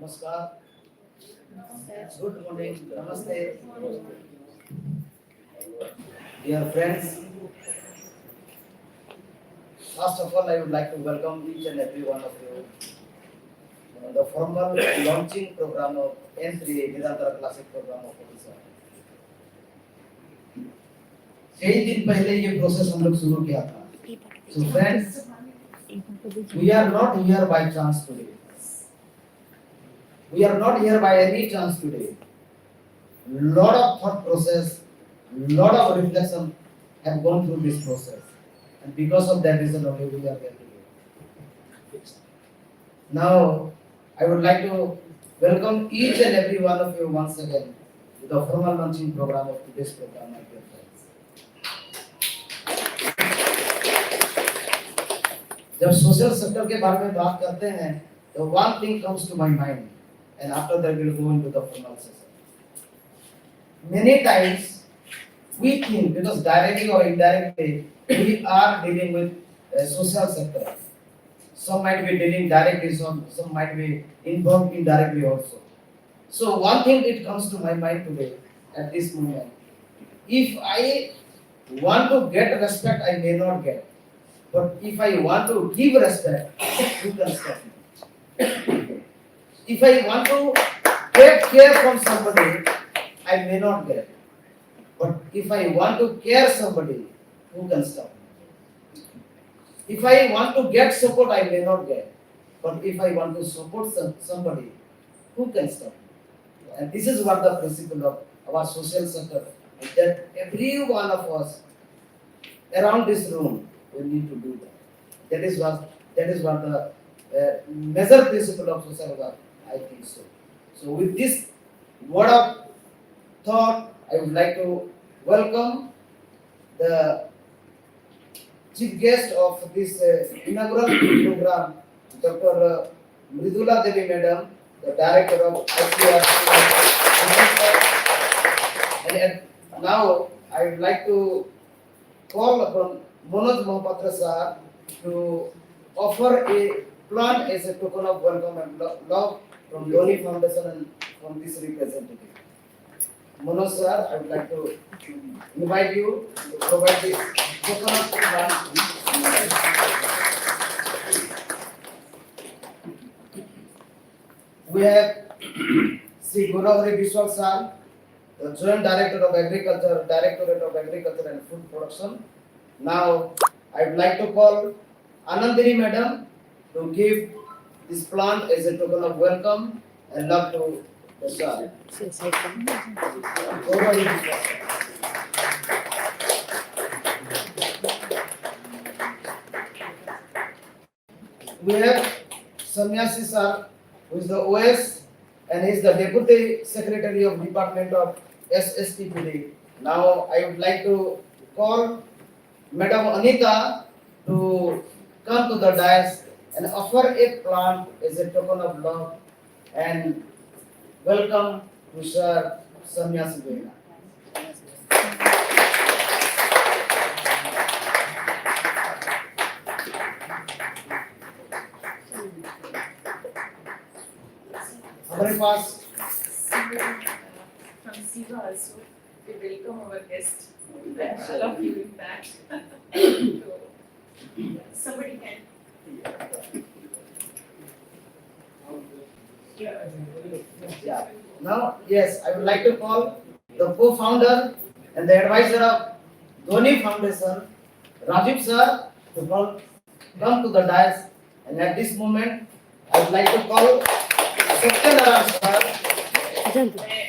Namaskar. Good morning. Namaste. Dear friends, first of all, I would like to welcome each and every one of you on the formal launching program of N3 Niranthara Classic program of Odisha. कई दिन पहले ये process हम लोग शुरू किया था. So friends, we are not here by chance today. We are not here by any chance today. Lot of thought process, lot of reflection have gone through this process, and because of that reason only we are here today. Now, I would like to welcome each and every one of you once again to the formal launching program of today's program, my dear friends. जब social sector के बारे में बात करते हैं, तो one thing comes to my mind, and after that we'll go into the formal session. Many times we think, because directly or indirectly we are dealing with social sector. Some might be dealing directly, some might be involved indirectly also. So one thing it comes to my mind today at this moment, if I want to get respect, I may not get. But if I want to give respect, who can stop me? If I want to get care from somebody, I may not get. But if I want to care somebody, who can stop me? If I want to get support, I may not get. But if I want to support somebody, who can stop me? And this is what the principle of our social sector, that every one of us around this room, we need to do that. That is what the major principle of social work, I think so. So with this word of thought, I would like to welcome the chief guest of this inaugural program, Dr. Mridula Devi Madam, the director of ICRC. And now I would like to call upon Manoj Mohapatra sir to offer a plant as a token of welcome and love from Dhoni Foundation and from this representative. Manoj sir, I would like to invite you to provide this token of plant. We have Sri Godavari Biswal sir, the Joint Director of Agriculture, Directorate of Agriculture and Food Production. Now, I would like to call Anandini Madam to give this plant as a token of welcome and love to the sir. We have Sannyasi sir, who is the OS and he is the Deputy Secretary of Department of SSTPD. Now, I would like to call Madam Anita to come to the dais and offer a plant as a token of love and welcome to Sir Sannyasi Bhaiya. हमारे पास from Siva also, we welcome our guest. I love you in fact. So, somebody can. Yeah. Now, yes, I would like to call the co-founder and the advisor of Dhoni Foundation, Rajiv sir, to come to the dais. And at this moment, I would like to call Satyanarayana sir. मैं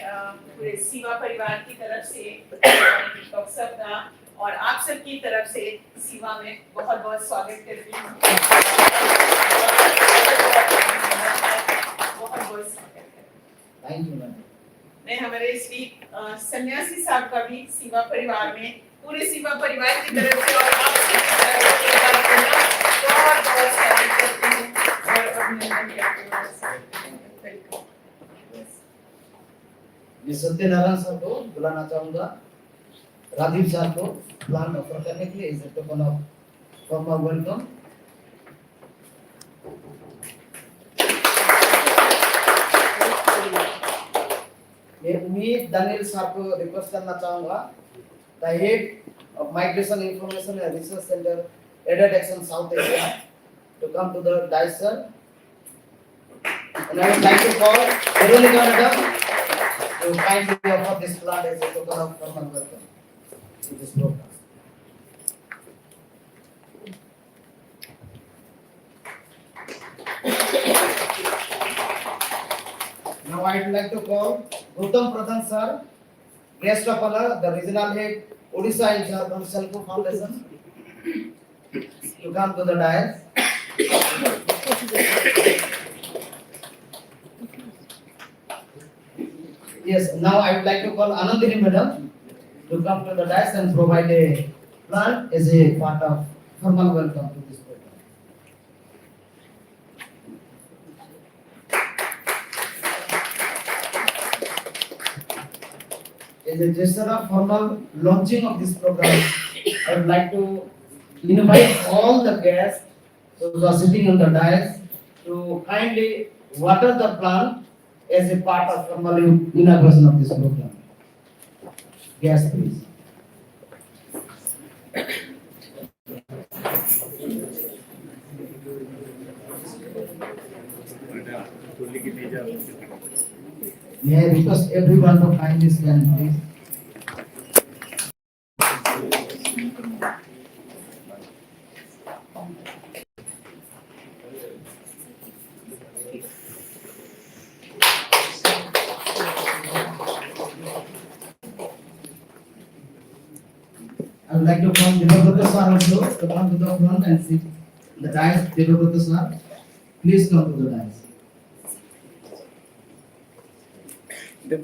पूरे सीवा परिवार की तरफ से doctor साहब का और आप सब की तरफ से सीवा में बहुत बहुत स्वागत करती हूँ। बहुत बहुत स्वागत करती हूँ। Thank you, ma'am. मैं हमारे श्री सन्यासी साहब का भी सीवा परिवार में पूरे सीवा परिवार की तरफ से और आप सबकी तरफ से बहुत बहुत स्वागत करती हूँ और अभिनंदन करती हूँ। मैं सत्यनारायण सर को बुलाना चाहूँगा, राजीव सर को प्लान ऑफर करने के लिए इस टोकन ऑफ फॉर्मल वेलकम। मैं दानियल साहब को रिक्वेस्ट करना चाहूँगा the head of migration information and research centre aided action South Asia to come to the dais, sir. And I would like to call Veronica Madam to kindly offer this plant as a token of formal welcome to this program. Now I would like to call Gautam Pradhan sir, guest of honor, the regional head, Odisha in Jharkhand Selco Foundation, to come to the dais. Yes, now I would like to call Anandini Madam to come to the dais and provide a plant as a part of formal welcome to this program. As a gesture of formal launching of this program, I would like to invite all the guests who are sitting on the dais to kindly water the plant as a part of formal inauguration of this program. Yes, please. May I request everyone to kindly stand, please. I would like to call Devabrata sir also to come to the front and sit the dais. Devabrata sir, please come to the dais. मैं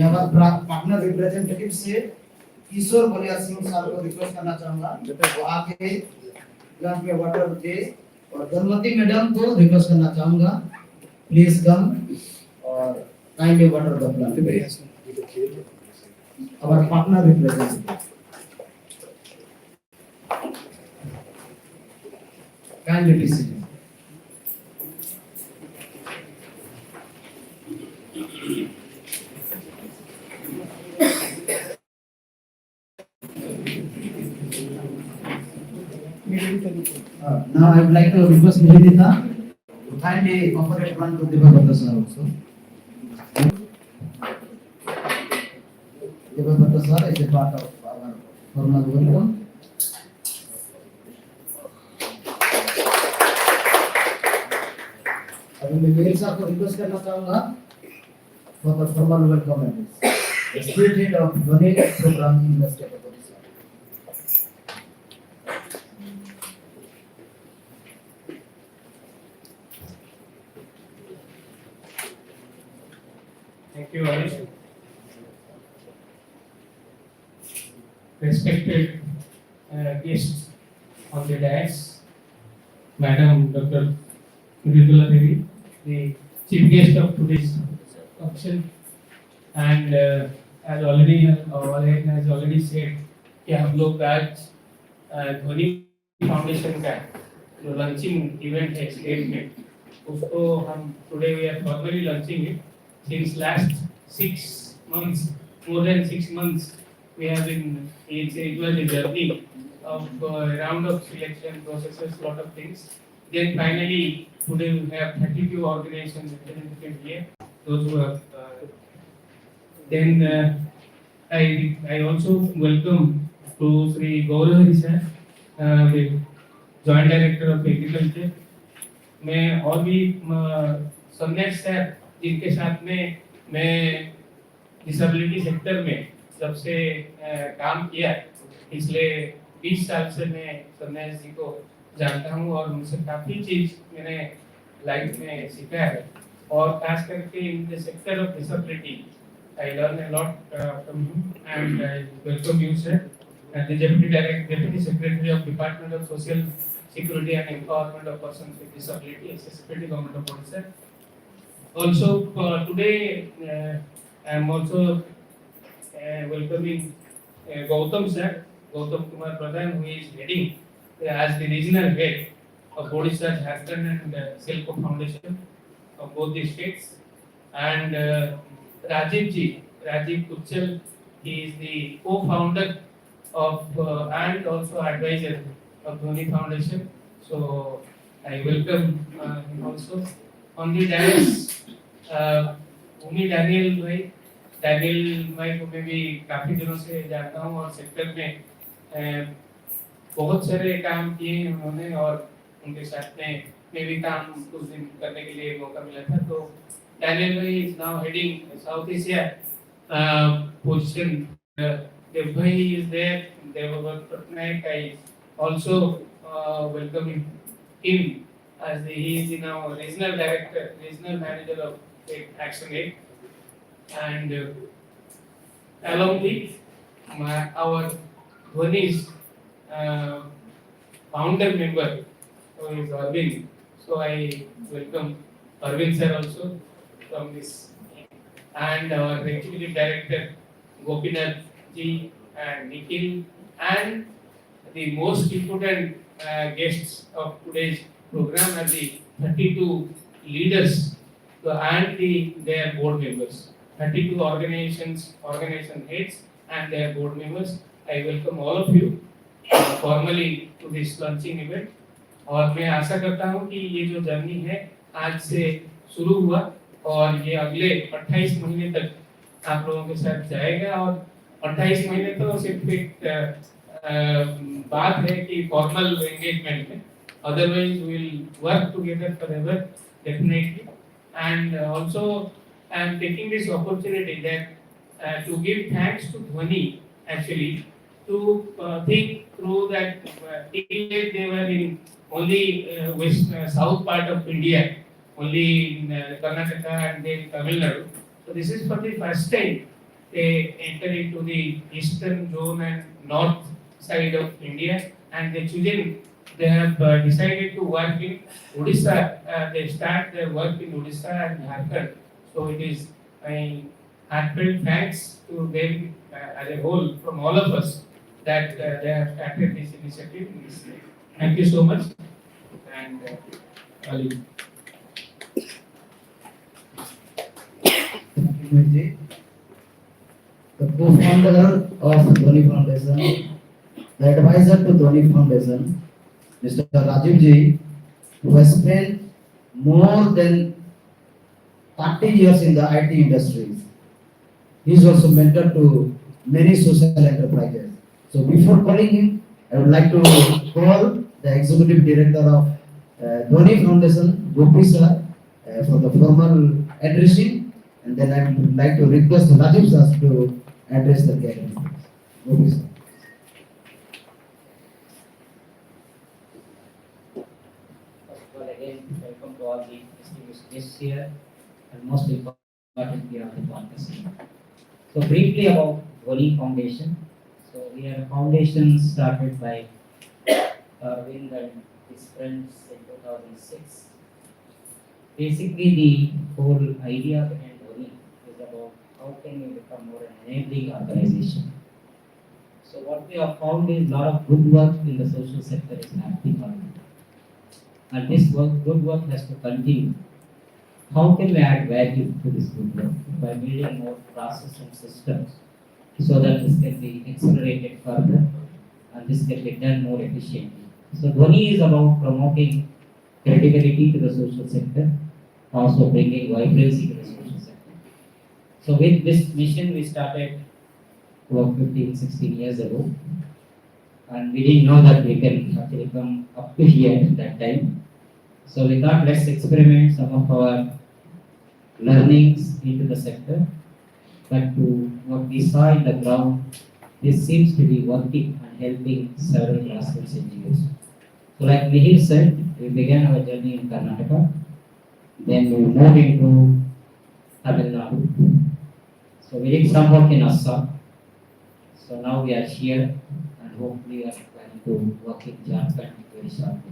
हमारे partner representative से किशोर Ballia Singh sir को request करना चाहूंगा वो आके यहाँ पे वाटर दे और धनवती मैडम को रिक्वेस्ट करना चाहूंगा प्लीज कम और kindly water the plant our partner representative. Kindly be seated. Now I would like to request Nivedita to kindly offer a plant to Devabrata sir also. Devabrata sir is a part of our formal welcome. अभी मैं मेरे साथ को request करना चाहूँगा for the formal welcome address. The state head of Donate program in the state of Odisha. Thank you, Arish. Respected guests on the dais, Madam Dr. Niranthara Devi, the chief guest of today's function, and as already said, कि हम लोग आज Dhoni foundation का जो launching event है state में, उसको हम today we are formally launching it. Since last 6 months, more than 6 months, we have been. It was a journey of round of selection processes, lot of things. Then finally, today we have 32 organizations represented here. Those who have. Then I also welcome to Sri Gaurav sir, the Joint Director of Agriculture. मैं और भी संदेश sir जिनके साथ में मैं disability sector में सबसे काम किया पिछले 20 साल से मैं संदेश जी को जानता हूँ और उनसे काफ़ी चीज़ मैंने लाइफ में सीखा है और खास करके in the sector of disability I learn a lot from you and I welcome you sir and the deputy secretary of department of social security and empowerment of persons with disability accessibility government of Odisha. Also today I am also welcoming Gautam sir, Gautam Kumar Pradhan, who is heading as the regional head of Odisha, Jharkhand and Silco Foundation of both the states. And Rajiv Kuchal, he is the co-founder of and also advisor of Dhoni Foundation. So I welcome him also. On the dais, Bhumi Daniel भाई को मैं भी काफी दिनों से जानता हूँ और सेक्टर में बहुत सारे काम किए हैं उन्होंने और उनके साथ में मैं भी काम कुछ दिन करने के लिए मौका मिला था तो डैनियल भाई is now heading South Asia position Dev भाई is there Devvrat Patnaik I also welcome him as he is now regional director, regional manager of Action Aid, and along with our Dhoni's founder member who is Arvind. So I welcome Arvind sir also from this, and our executive director Gopinath ji and Nikhil, and the most important guests of today's program are the 32 leaders and their board members, 32 organization heads and their board members. I welcome all of you formally to this launching event. और मैं आशा करता हूँ कि ये जो journey है आज से शुरू हुआ और ये अगले 28 महीने तक आप लोगों के साथ जाएगा और 28 महीने तो सिर्फ एक बात है कि फॉर्मल एंगेजमेंट में otherwise we will work together forever definitely and also I am taking this opportunity that to give thanks to Dhoni actually to think through that till they were in only west south part of India only in Karnataka and then Tamil Nadu so this is for the first time they enter into the eastern zone and north side of India and the children they have decided to work in Odisha. They start their work in Odisha and Jharkhand. So it is my heartfelt thanks to them as a whole from all of us that they have started this initiative. Thank you so much. And Ali. The co-founder of Dhoni Foundation, the advisor to Dhoni Foundation, Mr. Rajiv ji, who has spent more than 30 years in the IT industry. He is also mentor to many social enterprises. So before calling him, I would like to call the executive director of Dhoni Foundation, Gopi sir, for the formal addressing, and then I would like to request Rajiv sir to address the gathering. Gopi sir. Again, welcome to all the distinguished guests here and most importantly of the conference. So briefly about Dhoni Foundation. So we are a foundation started by Arvind and his friends in 2006. Basically the whole idea behind Dhoni is about how can we become more an enabling organization. So what we have found is a lot of good work in the social sector is happening already. And this good work has to continue. How can we add value to this good work? By building more processes and systems so that this can be accelerated further and this can be done more efficiently. So Dhoni is about promoting credibility to the social sector, also bringing vibrancy to the social sector. So with this mission we started about 15-16 years ago. And we didn't know that we can actually come up to here at that time. So we thought let's experiment some of our learnings into the sector. But to what we saw in the ground, this seems to be working and helping several grassroots NGOs. So like Mihir said, we began our journey in Karnataka. Then we moved into Tamil Nadu. So we did some work in Assam. So now we are here. Hopefully we are planning to work in Jharkhand very shortly.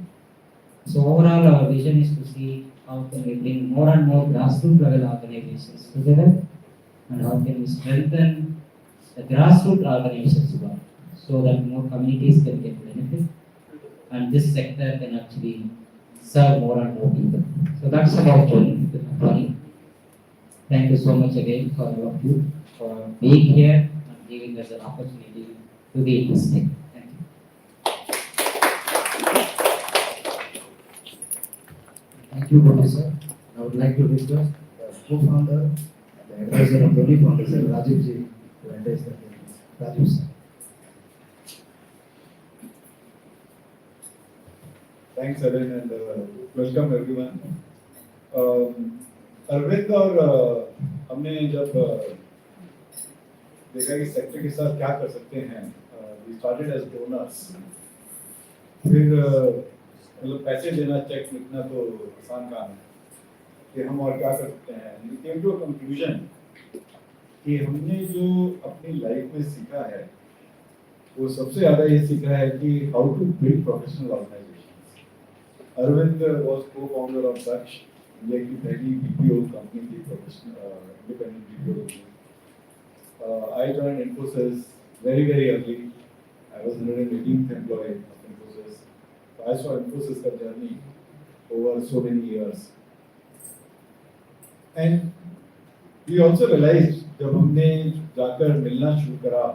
So overall our vision is to see how can we bring more and more grassroots level organizations together and how can we strengthen the grassroots organizations work so that more communities can get benefit and this sector can actually serve more and more people. So that's about Tony. Thank you so much again for all of you for being here and giving us an opportunity to be interesting. Thank you. Thank you, Professor. I would like to request the co-founder and the advisor of Dhoni Foundation, Rajiv ji, to address the meeting. Rajiv sir. Thanks, Arun, and welcome everyone. Arvind और हमने जब देखा कि sector के साथ क्या कर सकते हैं, we started as donors. फिर मतलब पैसे देना, चेक लिखना तो आसान काम है कि हम और क्या कर सकते हैं. We came to a conclusion कि हमने जो अपनी लाइफ में सीखा है वो सबसे ज़्यादा ये सीखा है कि how to build professional organizations. Arvind was co-founder of such India की पहली BPO कंपनी थी, professional independent BPO. I joined Infosys very early. I was 118th employee of Infosys. So I saw Infosys का journey over so many years. And we also realized जब हमने जाकर मिलना शुरू करा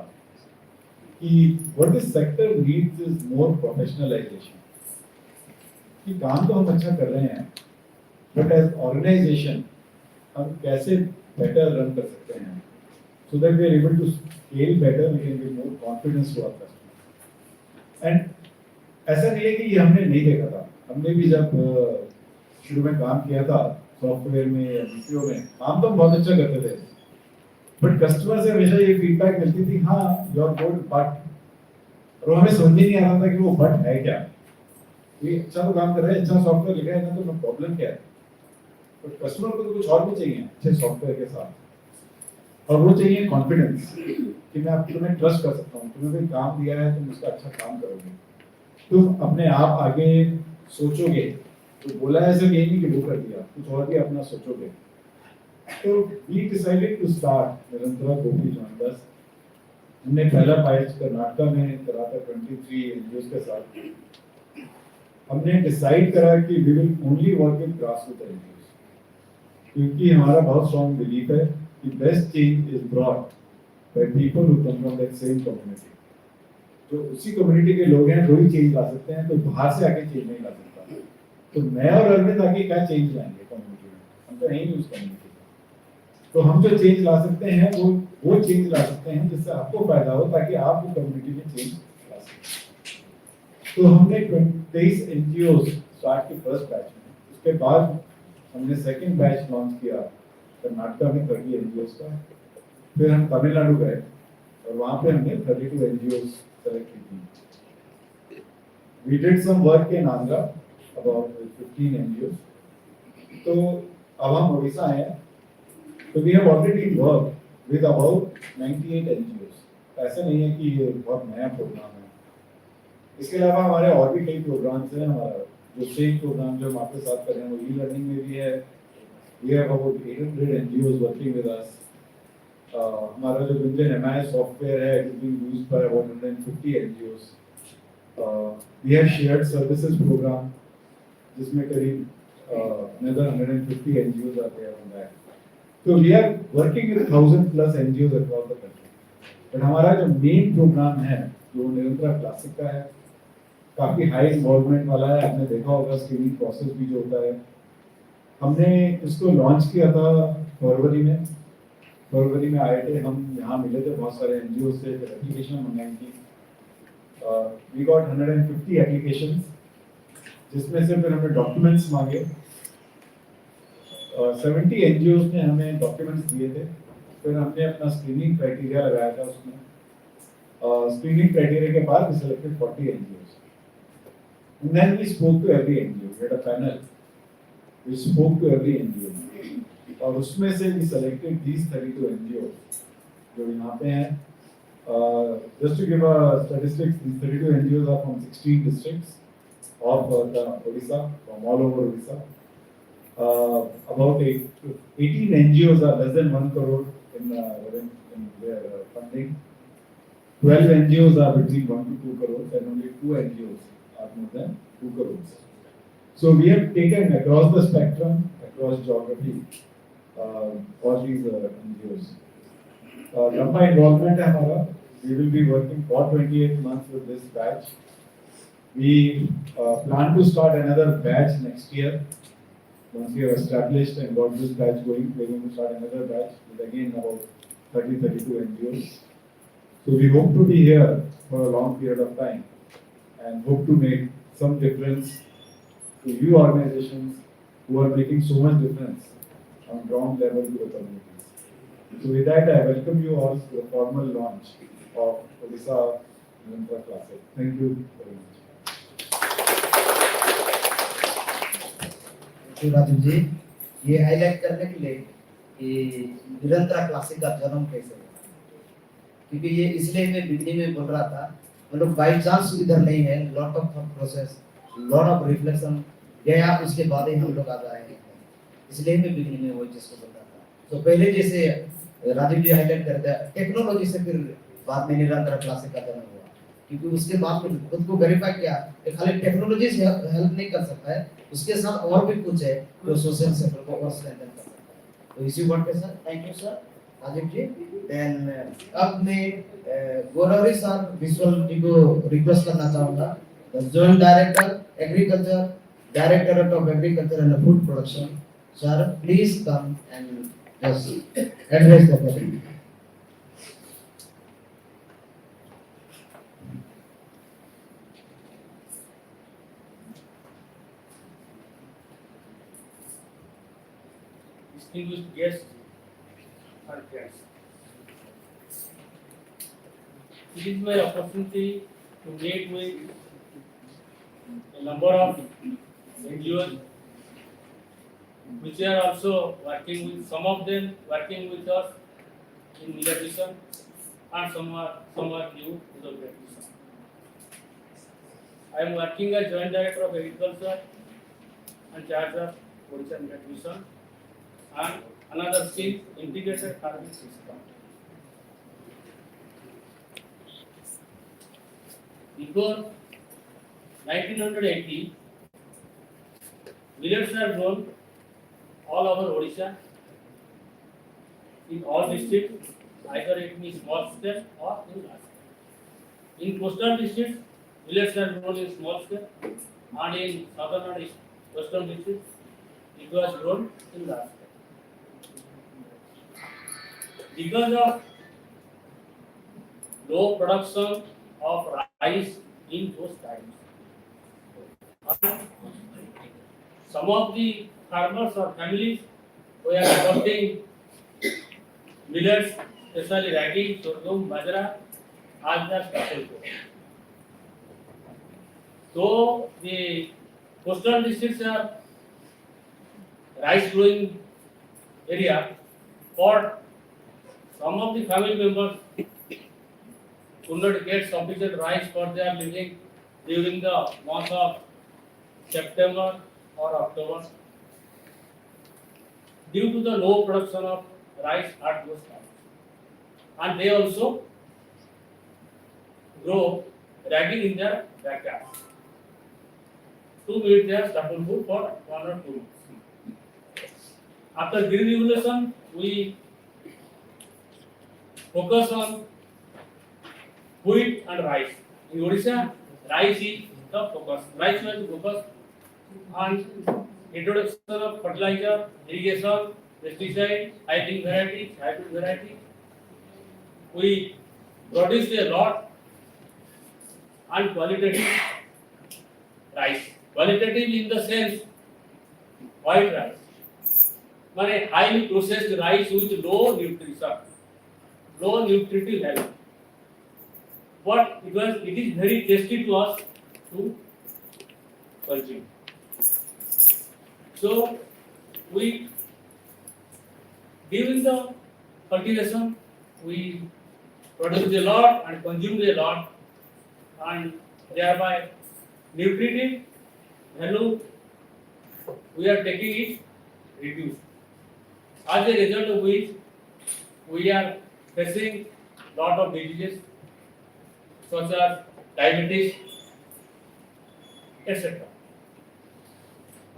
कि what this sector needs is more professionalization. कि काम तो हम अच्छा कर रहे हैं, but as organization हम कैसे better run कर सकते हैं, so that we are able to scale better, we can give more confidence to our customers. And ऐसा नहीं है कि ये हमने नहीं देखा था, हमने भी जब शुरू में काम किया था सॉफ्टवेयर में या बीपीओ में, काम तो हम बहुत अच्छा करते थे, बट कस्टमर से हमेशा ये फीडबैक मिलती थी, हाँ योर गुड बट, और हमें समझ नहीं आ रहा था कि वो बट है क्या. ये अच्छा तो काम कर रहे हैं, अच्छा सॉफ्टवेयर लिखा है ना, तो प्रॉब्लम क्या है. बट कस्टमर को तो कुछ और भी चाहिए अच्छे सॉफ्टवेयर के साथ, और वो चाहिए कॉन्फिडेंस कि मैं आप तुम्हें ट्रस्ट कर सकता हूँ, तुम्हें कोई काम दिया है तुम उसका अच्छा काम करोगे, तुम अपने आप आगे सोचोगे. तो बोला है सिर्फ यही नहीं कि वो कर दिया, कुछ और भी अपना सोचोगे. तो we decided to start निरंतरा. Gopi joined us. हमने पहला बैच कर्नाटक में करा था 23 एनजीओ के साथ. हमने डिसाइड करा कि we will only work with grassroots NGOs, क्योंकि हमारा बहुत स्ट्रॉन्ग बिलीफ है कि best change is brought by people who come from that same community. जो उसी कम्युनिटी के लोग हैं वही चेंज ला सकते हैं, तो बाहर से आके चेंज नहीं ला सकता. तो मैं और अरविंद आगे क्या चेंज लाएंगे कम्युनिटी में, हम तो नहीं उस कम्युनिटी. तो हम जो चेंज ला सकते हैं वो चेंज ला सकते हैं जिससे आपको फायदा हो, ताकि आप वो कम्युनिटी में चेंज ला सकें. तो हमने 23 एनजीओ स्टार्ट की फर्स्ट बैच में. उसके बाद हमने सेकंड बैच लॉन्च किया कर्नाटक में 30 एनजीओ का. फिर हम तमिलनाडु गए और वहाँ पे हमने 32 एनजीओ सेलेक्ट की थी. We did some work in Andhra about 15 NGOs. तो अब हम ओडिशा आए हैं. तो we have already worked with about 98 NGOs. ऐसा नहीं है कि ये बहुत नया प्रोग्राम है. इसके अलावा हमारे और भी कई प्रोग्राम्स हैं. हमारा जो सेम प्रोग्राम जो हम आपके साथ कर रहे हैं वो ई लर्निंग में भी है. We have about 800 NGOs working with us. हमारा जो विंजन MI सॉफ्टवेयर है, it is being used by about 150 NGOs. We have shared services program जिसमें करीब another 150 NGOs आते हैं on that. So we are working with 1000+ NGOs across the country. But हमारा जो main program है जो निरंतरा क्लासिक का है, काफी हाई इन्वॉल्वमेंट वाला है. आपने देखा होगा स्क्रीनिंग प्रोसेस भी जो होता है. हमने इसको लॉन्च किया था फरवरी में आए थे हम. यहाँ मिले थे बहुत सारे एनजीओ से, एप्लीकेशन मंगाई थी. We got 150 एप्लीकेशंस, जिसमें से फिर हमने डॉक्यूमेंट्स मांगे. 70 एनजीओस ने हमें डॉक्यूमेंट्स दिए थे. फिर हमने अपना स्क्रीनिंग क्राइटेरिया लगाया था उसमें. स्क्रीनिंग क्राइटेरिया के बाद we selected 40 NGOs. And then we spoke to every NGO. We had a panel. We spoke to every NGO. और उसमें से we selected these 32 NGOs जो यहाँ पे हैं. Just to give a statistics, these 32 NGOs are from 16 districts of Odisha, from all over Odisha. About 18 NGOs are less than 1 crore in their funding. 12 NGOs are between 1 to 2 crores and only 2 NGOs are more than 2 crores. So we have taken across the spectrum, across geography, all these NGOs. लंबा involvement है हमारा. We will be working for 28 months with this batch. We plan to start another batch next year. Once we have established and got this batch going, we are going to start another batch with again about 32 NGOs. So we hope to be here for a long period of time and hope to make some difference to you organizations who are making so much difference on ground level to the communities. So with that, I welcome you all to the formal launch of Odisha Niranthara Classic. Thank you very much. तो राजीव जी, ये highlight करने के लिए कि निरंतर classic का जन्म कैसे हुआ, क्योंकि ये इसलिए मैं बिगनिंग में बोल रहा था, मतलब बाई चांस इधर नहीं है, lot of thought process, lot of reflection गया, उसके बाद ही हम लोग आ रहे हैं, इसलिए मैं बिगनिंग में वही चीज को बोल रहा था. तो पहले जैसे राजीव जी हाईलाइट करते हैं, टेक्नोलॉजी से फिर बाद में निरंतर क्लासिक का जन्म हुआ, क्योंकि उसके बाद फिर खुद को वेरीफाई किया कि खाली टेक्नोलॉजी से हेल्प नहीं कर सकता है, उसके साथ और भी कुछ है जो सोशल सेक्टर को और स्ट्रेंथन कर सकता है. तो इसी वर्ड पे sir, thank you sir Rajiv ji. Then अब मैं गोरवरी सर विजुअल जी को रिक्वेस्ट करना चाहूंगा, the joint director agriculture, directorate of agriculture and food production. Sir please come and just address the public. Distinguished guests and friends. It is my opportunity to meet with a number of NGOs which are also working with, some of them working with us in nutrition and some are new to the nutrition. I am working as Joint Director of Agriculture and charge of Odisha nutrition and another skill, integrated farming system. Before 1980, millets are grown all over Odisha, in all districts, either it means small scale or in large scale. In coastal districts, millets are grown in small scale, and in southern and western districts, it was grown in large scale. Because of low production of rice in those times, and some of the farmers or families were adopting millets, especially ragi, sorghum, bajra, as the staple food. So the coastal districts are rice growing area, for some of the family members could not get sufficient rice for their living during the month of September or October due to the low production of rice at those times. And they also grow ragi in their backyard to meet their staple food for 1 or 2 months. After Green Revolution, we focus on wheat and rice. In Odisha, rice is the focus. Rice was the focus on introduction of fertilizer, irrigation, pesticide, hybrid varieties. We produced a lot and qualitative rice. Qualitative in the sense white rice. But highly processed rice with low nutrition, low nutritive value. But it is very tasty to us to consume. So we, during the cultivation, we produce a lot and consume a lot, and thereby nutritive value we are taking is reduced. As a result of which we are facing lot of diseases such as diabetes, etc.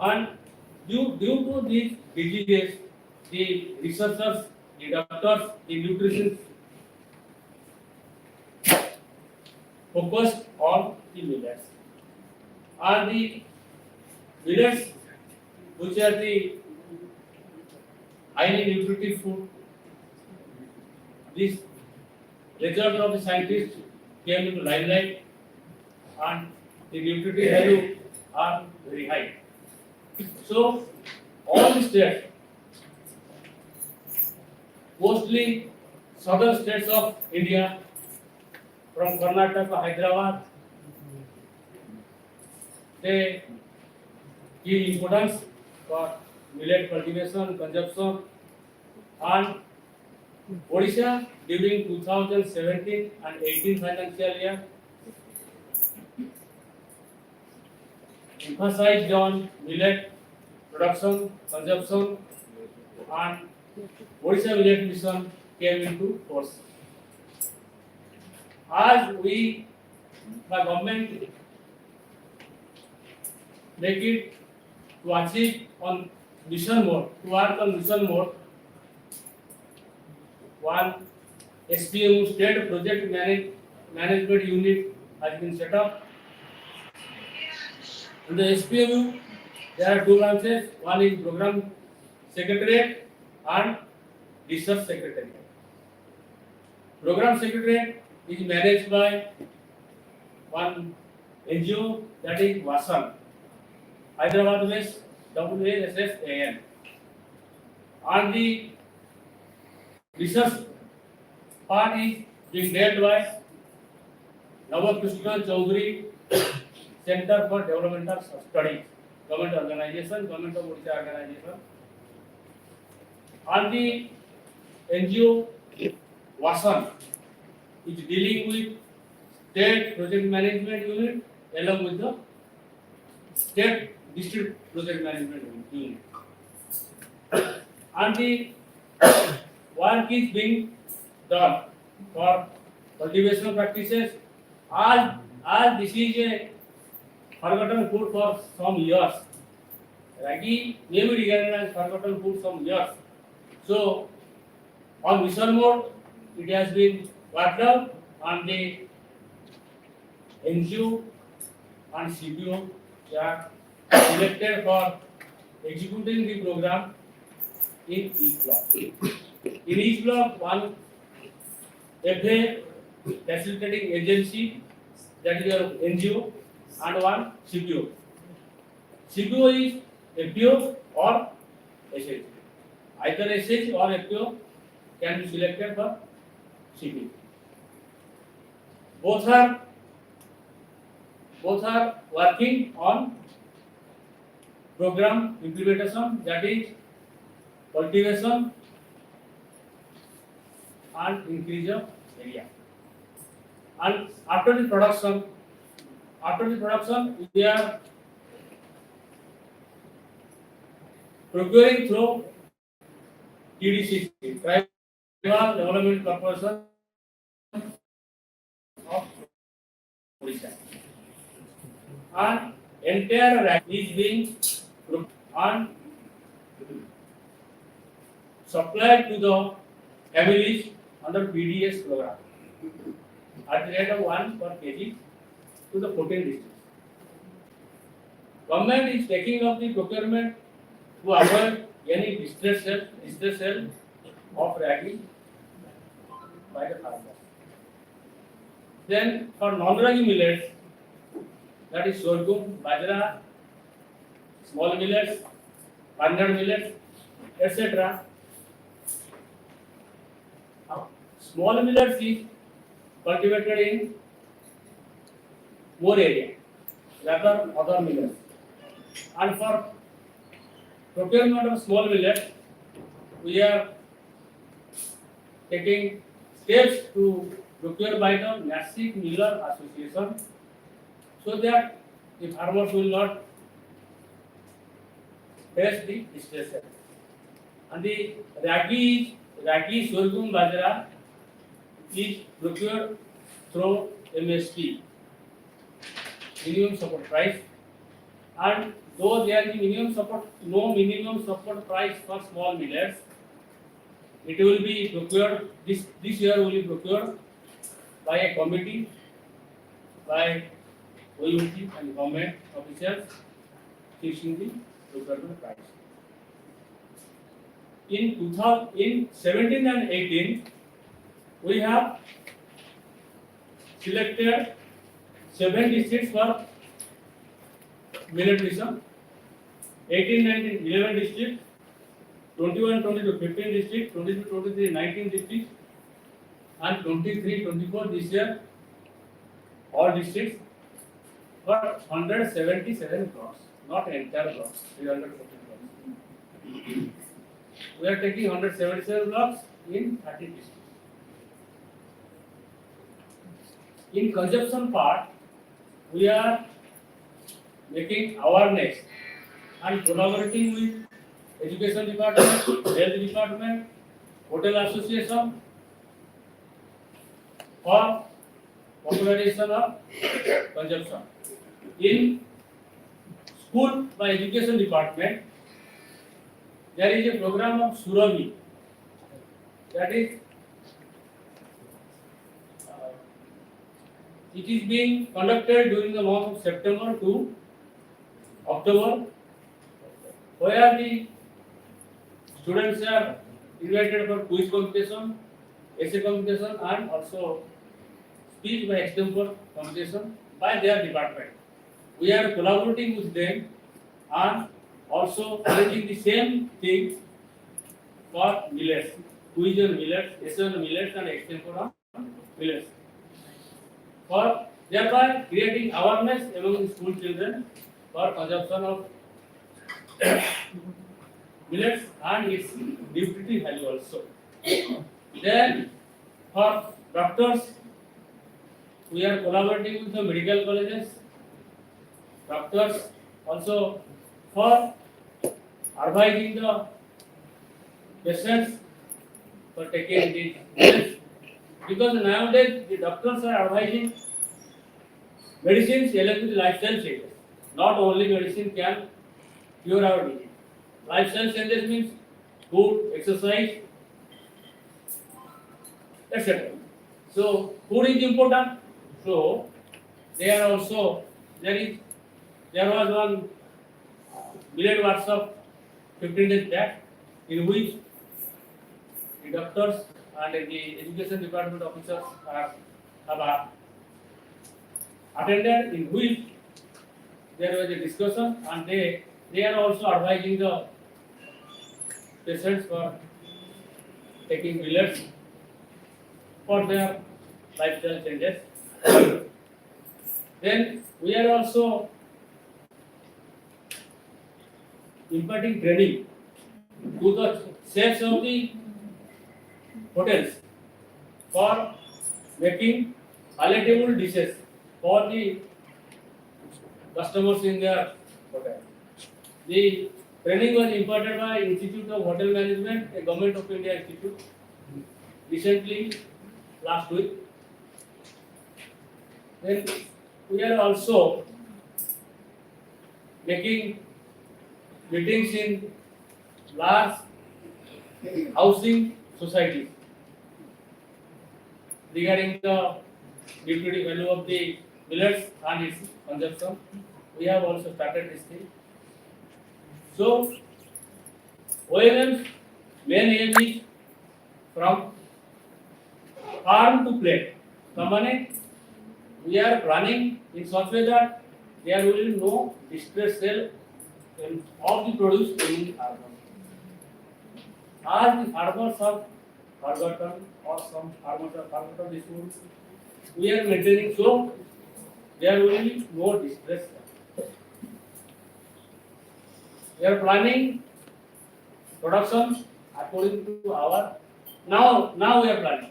And due to these diseases, the researchers, the doctors, the nutritionists focused on the millets. And the millets, which are the highly nutritive food, this result of the scientists came into limelight, and the nutritive value are very high. So all the states, mostly southern states of India, from Karnataka, Hyderabad, they give importance for millet cultivation, consumption, and Odisha during 2017 and 18 financial year emphasized on millet production, consumption, and Odisha Millet Mission came into force. As we, the government, make it to achieve on mission mode, to work on mission mode, one SPMU State Project Management Unit has been set up. In the SPMU, there are two branches. One is Program Secretariat and Research Secretariat. Program Secretariat is managed by one NGO, that is WASAN, Hyderabad based WASSAN. And the research part is being dealt by Navakrishna Chaudhary Center for Developmental Studies, government organization, government of Odisha organization. And the NGO WASAN is dealing with state project management unit along with the state district project management unit. And the work is being done for cultivation practices, as this is a forgotten food for some years. Ragi may be regarded as forgotten food some years. So on mission mode, it has been worked out, and the NGO and CBO are selected for executing the program in each block. In each block, one FA facilitating agency, that is your NGO, and one CPO. CPO is FPO or SH. Either SH or FPO can be selected for CPO. Both are working on program implementation, that is cultivation and increase of area. And after the production, we are procuring through TDC, Tribal Development Corporation of Odisha. And entire rack is being and supplied to the families under PDS program at the rate of 1 per kg to the 14 districts. Government is taking up the procurement to avoid any distress sale of ragi by the farmers. Then for non-ragi millets, that is sorghum, bajra, small millets, barnyard millets, etc. Small millets is cultivated in more area rather other millets. And for procurement of small millets, we are taking steps to procure by the Nasik Miller Association, so that the farmers will not face the distress. And the ragi, sorghum, bajra is procured through MSP, minimum support price, and though there is no minimum support price for small millets, it will be procured, this year will be procured by a committee, by OUT and government officials fixing the procurement price. In 17 and 18, we have selected 7 districts for millet mission, 18, 19, 11 districts, 21, 22, 15 districts, 22, 23, 19 districts, and 23, 24 this year, all districts, but 177 blocks, not entire blocks, 340 blocks. We are taking 177 blocks in 30 districts. In consumption part, we are making awareness and collaborating with education department, health department, hotel association for popularization of consumption. In school by education department, there is a program of Surabhi, that is it is being conducted during the month of September to October, where the students are invited for quiz competition, essay competition, and also speech by extempore competition by their department. We are collaborating with them and also arranging the same thing for millets, quiz on millets, essay on millets, and extempore on millets, for thereby creating awareness among the school children for consumption of millets and its nutritive value also. Then for doctors, we are collaborating with the medical colleges, doctors also for advising the patients for taking these millets, because nowadays the doctors are advising medicines along with lifestyle changes. Not only medicine can cure our disease. Lifestyle changes means food, exercise, etc. So food is important. So there was one millet workshop 15 days back, in which the doctors and the education department officers have attended, in which there was a discussion, and they are also advising the patients for taking millets for their lifestyle changes. Then we are also imparting training to the chefs of the hotels for making palatable dishes for the customers in their hotel. The training was imparted by Institute of Hotel Management, a Government of India institute, recently, last week. Then we are also making meetings in large housing societies regarding the nutritive value of the millets and its consumption. We have also started this thing. So, OMM's main aim is from farm to plate. So, we are planning in such way that there will be no distress sale of the produce in farmers. As the farmers have forgotten, or some farmers have forgotten this rule, we are maintaining, so there will be no distress. We are planning production according to our now we are planning.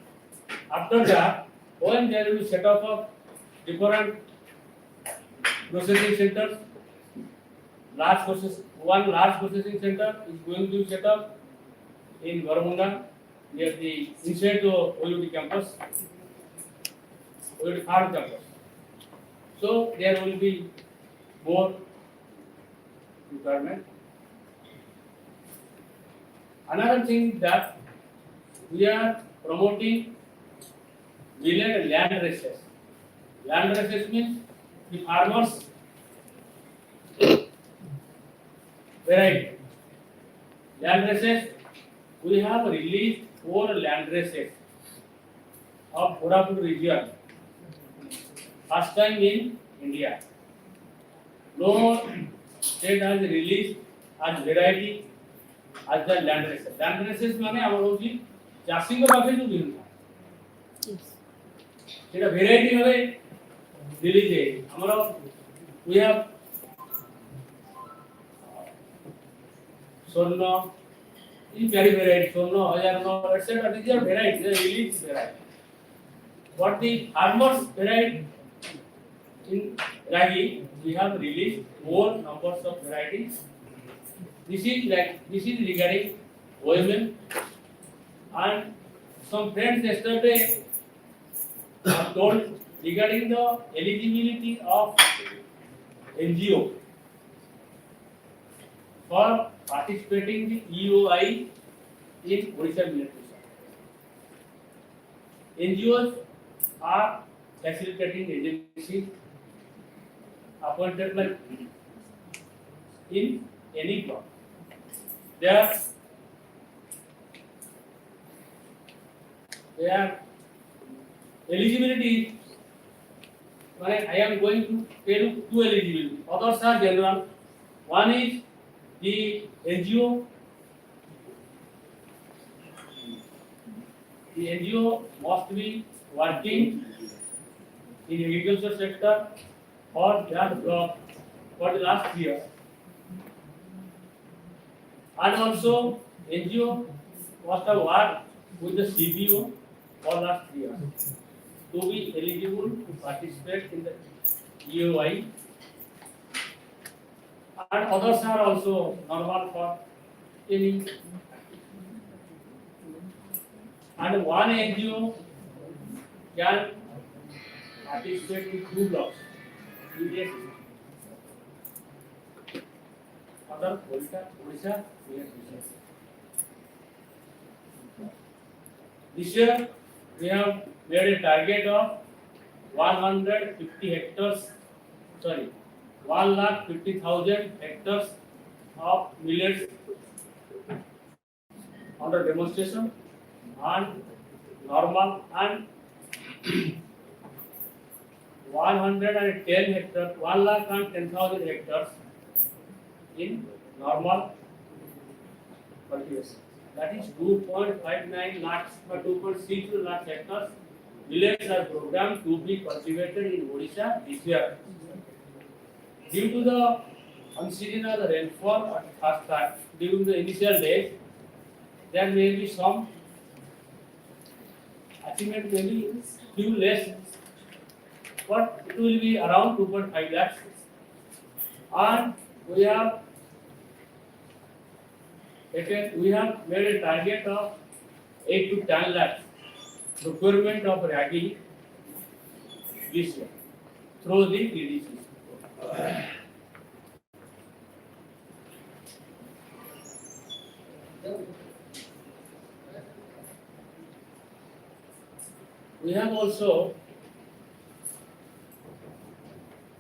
After that, when there will be set up of different processing centers, one large processing center is going to be set up in Varamunda, near the inside the OUT campus. with third campus. So there will be more requirement. Another thing that we are promoting millet land races. Land races means the farmers variety. Land races, we have released 4 land races of Koraput region. First time in India. No state has released as variety as the land races. Land races माने ଆମର ହଉଛି ଚାଷୀଙ୍କ ପାଖରେ ଯୋଉ ଜିନିଷ ସେଟା variety ଭାବେ release ହେଇଛି ଆମର we have ସ୍ୱର୍ଣ୍ଣ in very variety ସ୍ୱର୍ଣ୍ଣ 1009 etc. These are variety, they are released variety. What the farmers variety in ragi we have released more numbers of varieties. This is regarding women and some friends yesterday have told regarding the eligibility of NGO for participating in EOI in Odisha Millet Mission. NGOs are facilitating agencies appointed like in any block. Their eligibility is, I am going to tell you 2 eligibility. Others are general. One is the NGO. The NGO must be working in agriculture sector or that block for the last 3 years. And also NGO must have worked with the CBO for last 3 years to be eligible to participate in the EOI. And others are also normal for any. And one NGO can participate in 2 blocks. Other Odisha. This year we have made a target of 150 hectares, 1,50,000 hectares of millets under demonstration and normal and 110 hectares, 1,10,000 hectares in normal cultivation. That is 2.59 lakhs or 2.62 lakhs hectares. Millets are programmed to be cultivated in Odisha this year. Due to the unseasonal rainfall at first time during the initial days, there may be some achievement, may be few less, but it will be around 2.5 lakhs. And we have made a target of 8 to 10 lakhs procurement of ragi this year through the TDC. We have also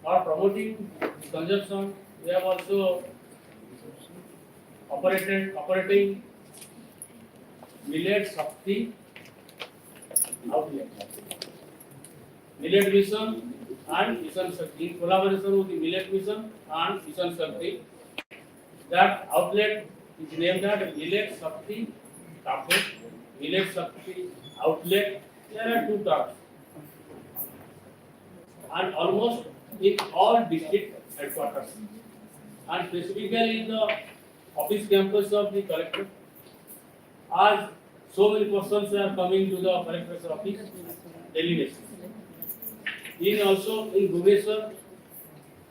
are promoting consumption. We have also operating millet Shakti outlet. Millet Mission and Mission Shakti in collaboration with the Millet Mission and Mission Shakti. That outlet is named as Millet Shakti Cafe, Millet Shakti outlet. There are 2 terms. And almost in all district headquarters and specifically in the office campus of the collector, as so many persons are coming to the collector's office daily basis. Also in Bhubaneswar,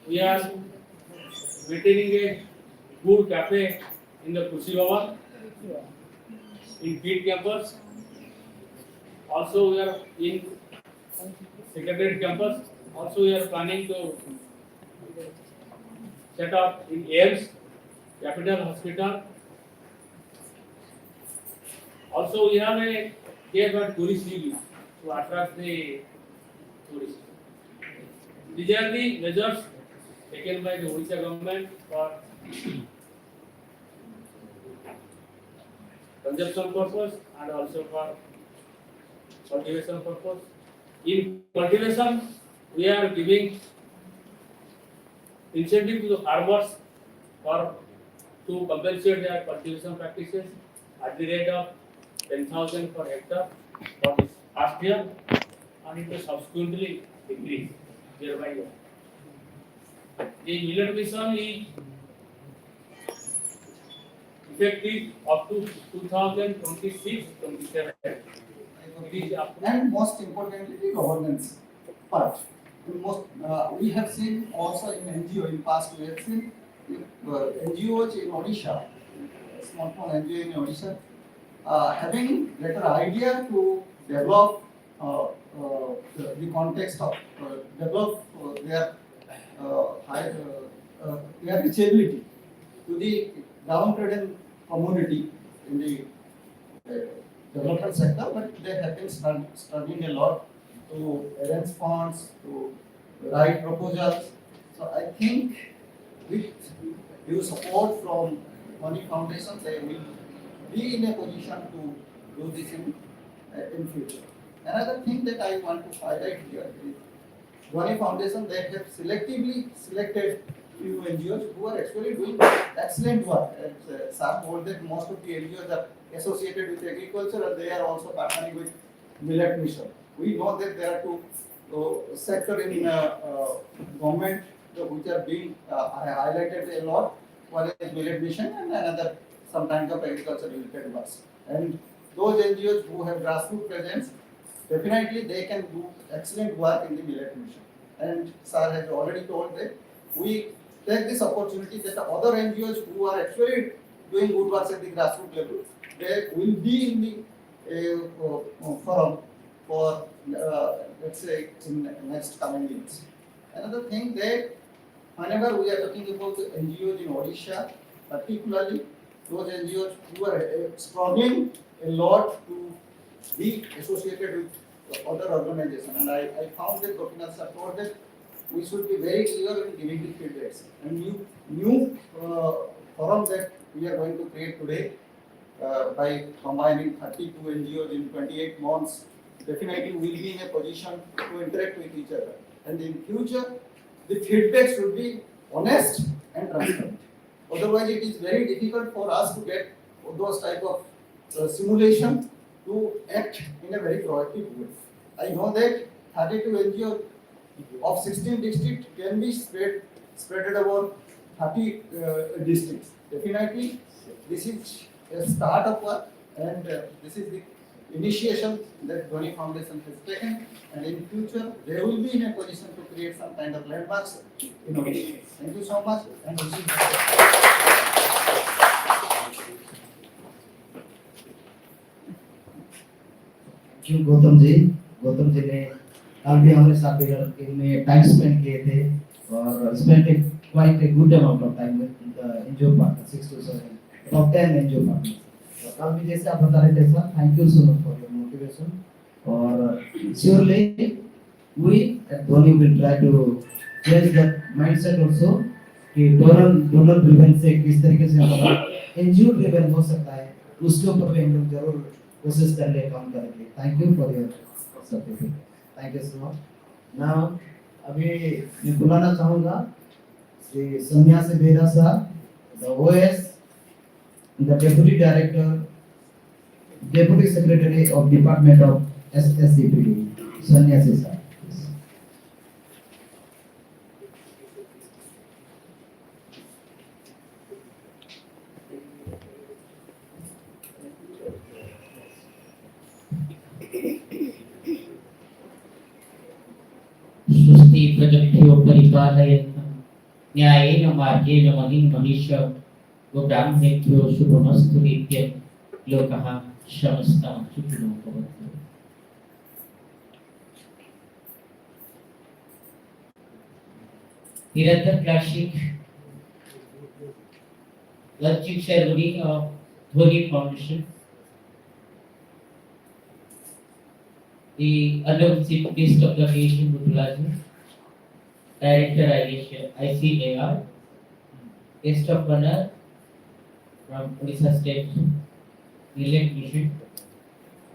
we are maintaining a good cafe in the Krushi Bhavan in Field campus. Also we are in Secretariat campus. Also, we are planning to set up in AIMS, Capital Hospital. Also, we have a case on tourist village to attract the tourists. These are the measures taken by the Odisha government for consumption purpose and also for cultivation purpose. In cultivation, we are giving incentive to the farmers for to compensate their cultivation practices at the rate of 10,000 per hectare for this past year, and it will subsequently decrease year by year. The millet mission is effective up to 2026-27. It is up to And most importantly, the governance part. We have seen also in NGO in past, we have seen NGOs in Odisha, small NGO in Odisha, having better idea to develop the context of develop their reachability to the downtrodden community in the development sector, but they have been struggling a lot to arrange funds, to write proposals. So I think with due support from Money Foundation, they will be in a position to do this in future. Another thing that I want to highlight here is Money Foundation, they have selectively selected few NGOs who are actually doing excellent work. As Sam told that most of the NGOs are associated with agriculture and they are also partnering with Millet Mission. We know that there are two sectors in government which are being highlighted a lot. One is Millet Mission and another some kind of agriculture related works. And those NGOs who have grassroots presence, definitely they can do excellent work in the Millet Mission. And Sir has already told that we take this opportunity that the other NGOs who are actually doing good work at the grassroots level, they will be in the forum for let's say in next coming years. Another thing that whenever we are talking about the NGOs in Odisha, particularly those NGOs who are struggling a lot to be associated with other organizations, and I found that Gopinath sir told that we should be very clear in giving the feedbacks. And new forum that we are going to create today by combining 32 NGOs in 28 months, definitely we will be in a position to interact with each other. And in future, the feedback should be honest and transparent. Otherwise, it is very difficult for us to get those type of simulation to act in a very proactive way. I know that 32 NGOs of 16 districts can be spread over 30 districts. Definitely, this is a start of work, and this is the initiation that Dhoni Foundation has taken, and in future they will be in a position to create some kind of landmarks in Odisha. Thank you so much, and wishing you Thank you, Gautam ji. Gautam ji ने कल भी हमारे साथ में time spend किए थे और spend quite a good amount of time with the NGO partners, 6 to 7, about 10 NGO partners. कल भी जैसे आप बता रहे थे sir, thank you so much for your motivation. और surely we at Dhoni will try to change that mindset also कि donor driven से किस तरीके से हमारा NGO driven हो सकता है, उसके ऊपर भी हम लोग जरूर कोशिश करने काम करेंगे। Thank you for your support. Thank you so much. Now अभी मैं बुलाना चाहूँगा श्री सन्यासी बेरा साहब, the OS, the Deputy Director, Deputy Secretary of Department of SSCPD, सन्यासी साहब। सुस्ति प्रजभ्यो परिपालयन् न्यायेन मार्गेण महीं मनीष ब्राह्मणेभ्यो शुभमस्तु नित्यं लोकः समस्तः सुखिनो भवन्तु। Niranthara Classic launching ceremony of Dhoni Foundation. The Honorable Chief Priest of the Nation, Mutulaji, Director ICAR, Guest of Honor from Odisha State Millet Mission,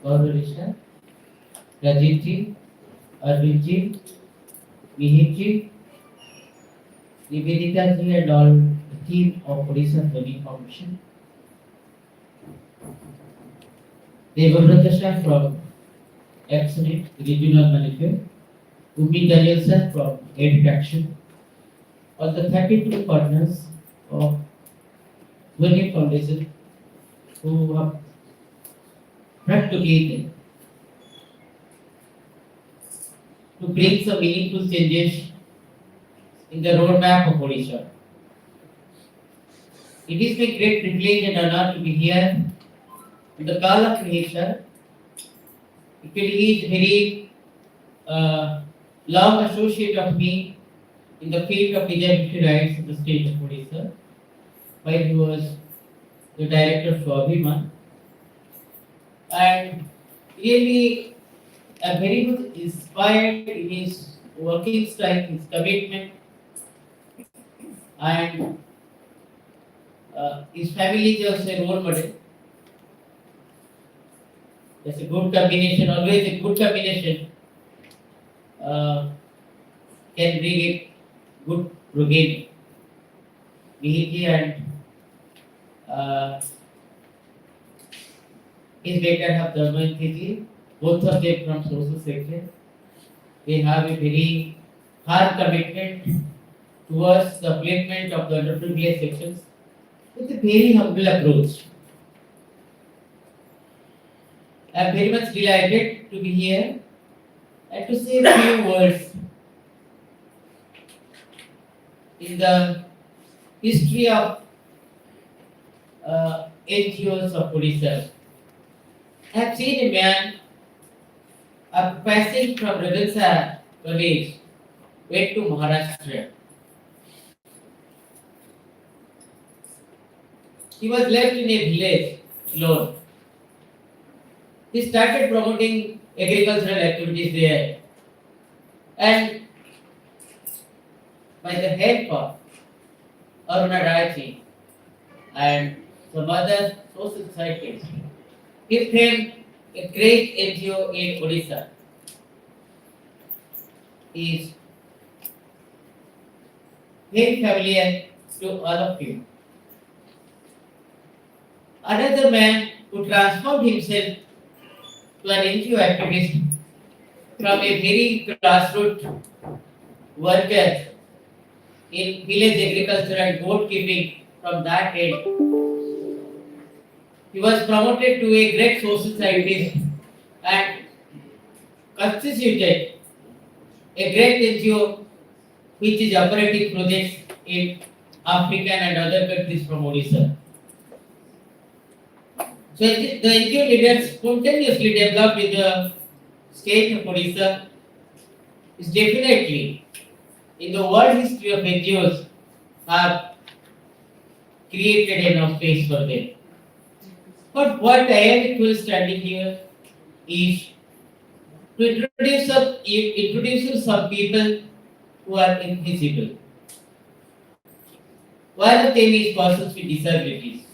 Odisha, Rajit ji, Arvind ji, Mihir ji, Nivedita ji, and all the team of Odisha Dhoni Foundation. Devabrata Shah from Excellent Regional Manager, Umi Danielson from Aid Action, all the 32 partners of Dhoni Foundation who have worked together to bring some meaningful changes in the roadmap of Odisha. It is my great privilege and honor to be here in the call of nature. He is very long associate of me in the field of disability rights in the state of Odisha, while he was the director of Swabhiman. And really, I'm very much inspired in his working style, his commitment, and his family is also a role model. That's a good combination, always a good combination can bring a good brigade. Mihiji and his better have Dharmanthiji, both of them from social sector. They have a very hard commitment towards the upliftment of the underprivileged sections with a very humble approach. I am very much delighted to be here and to say a few words in the history of NGOs of Odisha. I have seen a man passing from Ravinsa College went to Maharashtra. He was left in a village alone. He started promoting agricultural activities there, and by the help of Aruna Raji and some other social societies, he framed a great NGO in Odisha. He is very familiar to all of you. Another man who transformed himself to an NGO activist from a very grassroots worker in village agriculture and goat keeping from that end. He was promoted to a great social scientist and constituted a great NGO which is operating projects in African and other countries from Odisha. So the NGO leaders spontaneously developed in the state of Odisha is definitely in the world history of NGOs have created enough space for them. But what I am actually standing here is to introduce some people who are invisible. One of them is persons with disabilities.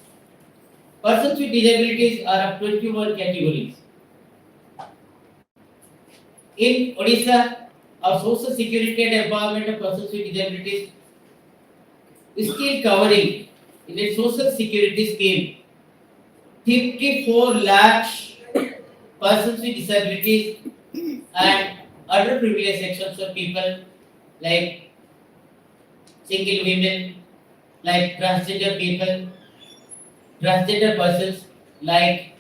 Persons with disabilities are of 21 categories. In Odisha, our social security and empowerment of persons with disabilities is still covering in a social security scheme 54 lakhs persons with disabilities and underprivileged sections of people like single women, like transgender people, transgender persons, like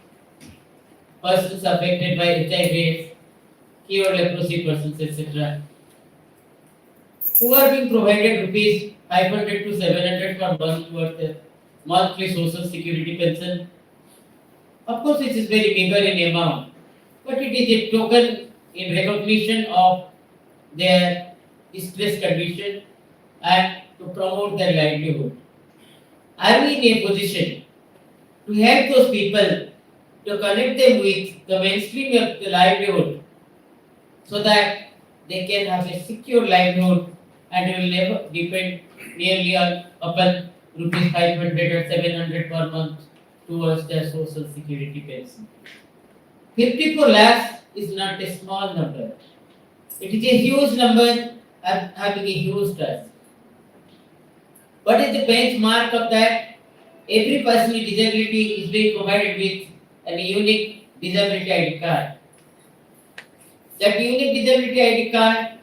persons affected by HIV, cured leprosy persons, etc., who are being provided rupees 500 to 700 per month towards the monthly social security pension. Of course, it is very meager in amount, but it is a token in recognition of their stress condition and to promote their livelihood. Are we in a position to help those people, to connect them with the mainstream of the livelihood so that they can have a secure livelihood and will never depend merely on upon rupees 500 or 700 per month towards their social security pension. 54 lakhs is not a small number. It is a huge number having a huge trust. What is the benchmark of that? Every person with disability is being provided with a unique disability ID card. That unique disability ID card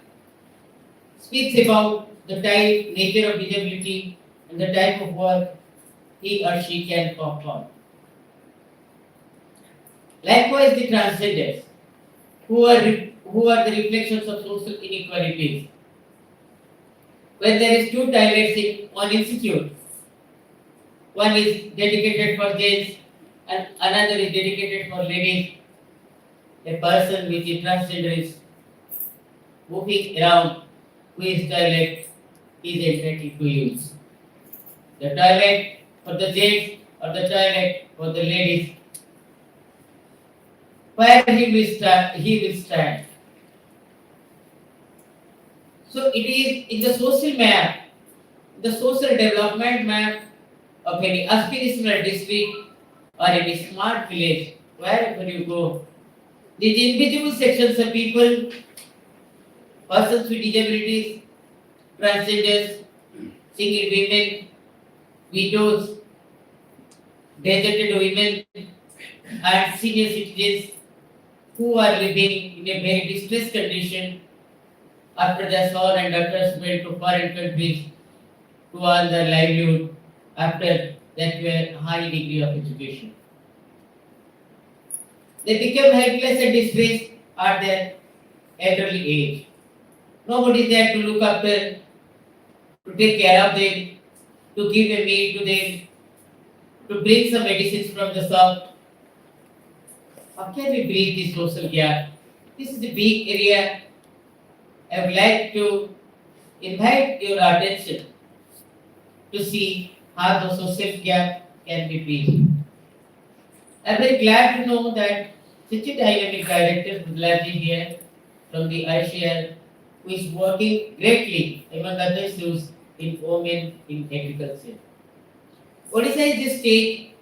speaks about the type, nature of disability, and the type of work he or she can perform. Likewise, the transgenders, who are the reflections of social inequalities. When there is two toilets in one institute, one is dedicated for gents and another is dedicated for ladies, a person with a transgender is moving around whose toilet is entitled to use. The toilet for the gents or the toilet for the ladies, where he will stand. So it is in the social map, the social development map of any aspirational district or any smart village, wherever you go, these invisible sections of people, persons with disabilities, transgenders, single women, widows, deserted women, and senior citizens who are living in a very distressed condition after their son and daughters went to foreign countries to earn their livelihood after that were high degree of education. They become helpless and distressed at their elderly age. Nobody is there to look after, to take care of them, to give a meal to them, to bring some medicines from the shop. How can we bridge this social gap? This is a big area. I would like to invite your attention to see how the social gap can be bridged. I'm very glad to know that such a dynamic director, Bhudlaji here from the ICL, who is working greatly among other issues in women in agriculture. Odisha is the state,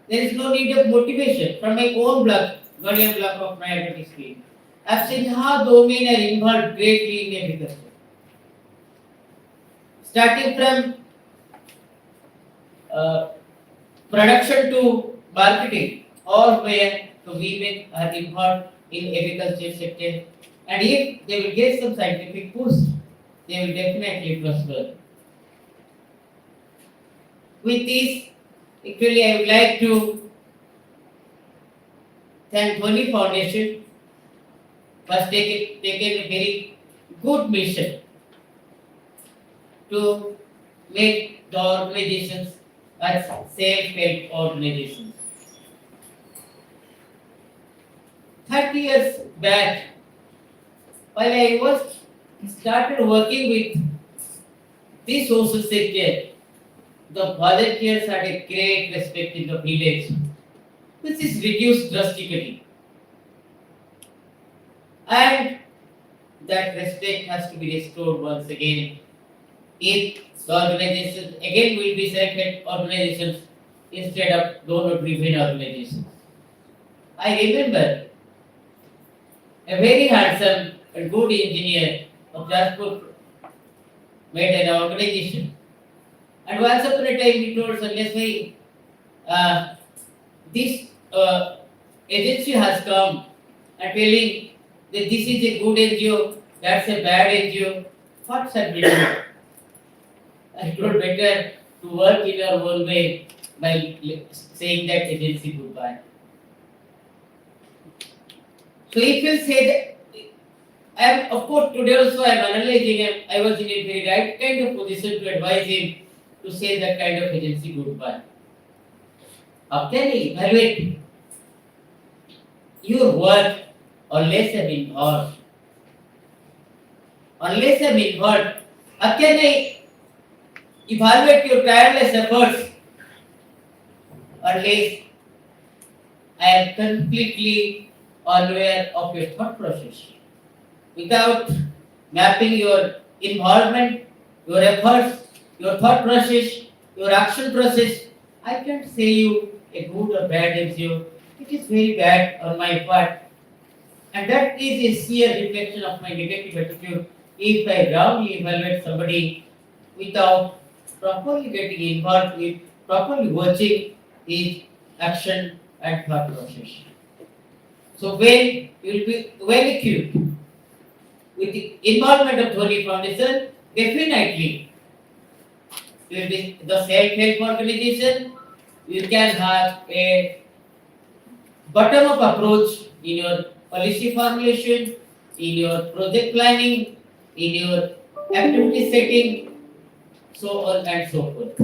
there is no need of motivation. From my own block, Guardian block of Niranthara district, I've seen how the women are involved greatly in agriculture. Starting from production to marketing, all where the women are involved in agriculture sector, and if they will get some scientific push, they will definitely prosper. With this, actually, I would like to thank Dhoni Foundation for taking a very good mission to make the organizations as self-help organizations. 30 years back, while I was started working with this social sector, the volunteers had a great respect in the village, which is reduced drastically. And that respect has to be restored once again. If the organizations again will be self-help organizations instead of donor-driven organizations. I remember a very handsome and good engineer of Jashpur made an organization. And once upon a time he told Sannyas bhai, this agency has come and telling that this is a good NGO, that's a bad NGO. What shall we do? I told better to work in our own way by saying that agency goodbye. So if you say that, I am, of course, today also I am analyzing him, I was in a very right kind of position to advise him to say that kind of agency goodbye. How can he evaluate your work unless I am involved? Unless I am involved, how can I evaluate your tireless efforts unless I am completely unaware of your thought process. Without mapping your involvement, your efforts, your thought process, your action process, I can't say you a good or bad NGO. It is very bad on my part. And that is a sheer reflection of my negative attitude. If I wrongly evaluate somebody without properly getting involved with, properly watching his action and thought process. So when you will be well equipped with the involvement of Dhoni Foundation, definitely you will be the self-help organization. You can have a bottom-up approach in your policy formulation, in your project planning, in your activity setting, so on and so forth.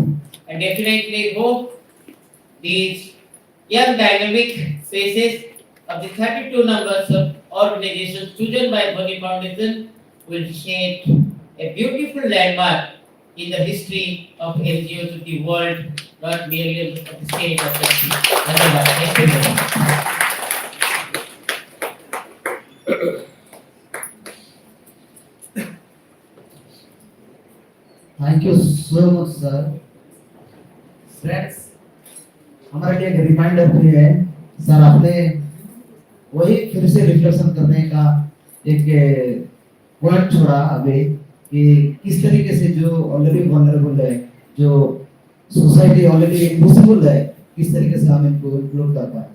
And definitely hope these young dynamic faces of the 32 numbers of organizations chosen by Dhoni Foundation will shape a beautiful landmark in the history of NGOs of the world, not merely of the state of country. Thank you very much. Thank you so much sir. Friends, हमारे लिए एक reminder भी है sir, आपने वही फिर से reflection करने का एक पॉइंट छोड़ा अभी कि किस तरीके से जो ऑलरेडी वनरेबल है, जो सोसाइटी ऑलरेडी इनविजिबल है, किस तरीके से हम इनको इंक्लूड कर पाए।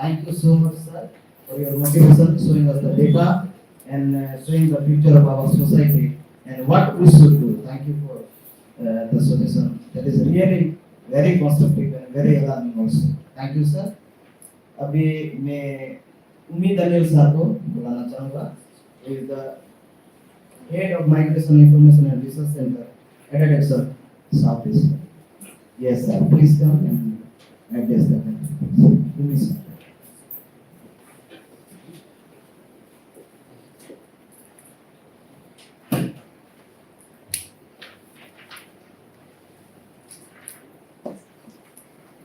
Thank you so much sir for your motivation, showing us the data and showing the future of our society and what we should do. Thank you for the suggestion. That is really very constructive and very alarming also. Thank you sir. अभी मैं उम्मीद Anil sir को बुलाना चाहूँगा, who is the head of Migration Information and Research Center, Editech sir, South East. Yes sir, please come and address the meeting. Sir.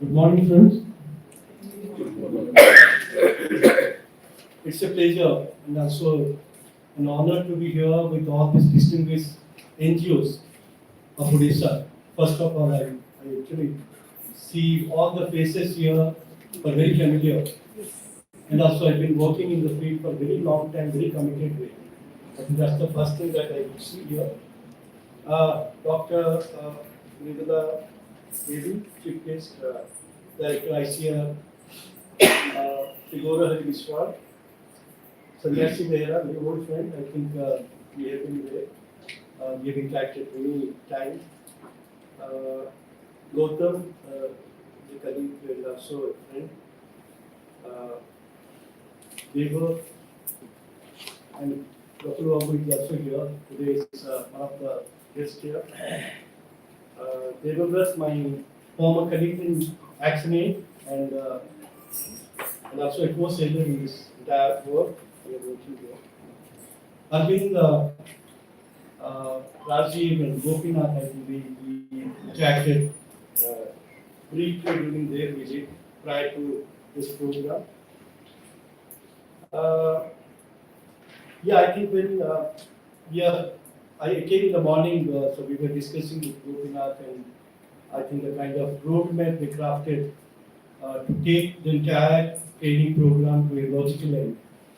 Good morning, friends. It's a pleasure and also an honor to be here with all these distinguished NGOs of Odisha. First of all, I actually see all the faces here are very familiar. And also I've been working in the field for a very long time, very committed way. I think that's the first thing that I would see here. Dr. Nidala Devi, Chief Guest, Director ICR, Tigora Hari Biswal, Sanyasi Behra, my old friend, I think we have been there. We have interacted many times. Gautam, the colleague and also a friend. Deva and Dr. Babu is also here. Today is one of the guests here. Devavrat, my former colleague in ActionAid and also a co-sailor in this entire work. We are working here. Arvind, Rajiv and Gopinath, I think we interacted briefly during their visit prior to this program. I think when I came in the morning, so we were discussing with Gopinath, and I think the kind of roadmap they crafted to take the entire training program to a logical end.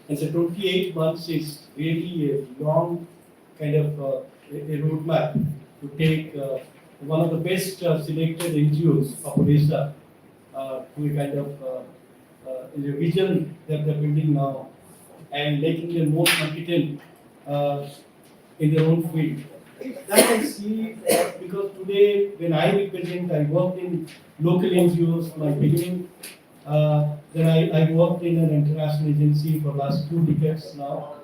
And so 28 months is really a long kind of a roadmap to take one of the best selected NGOs of Odisha to a kind of a vision that they're building now and making them more competent in their own field. That I see because today when I represent, I worked in local NGOs from my beginning. Then I worked in an international agency for last 2 decades now.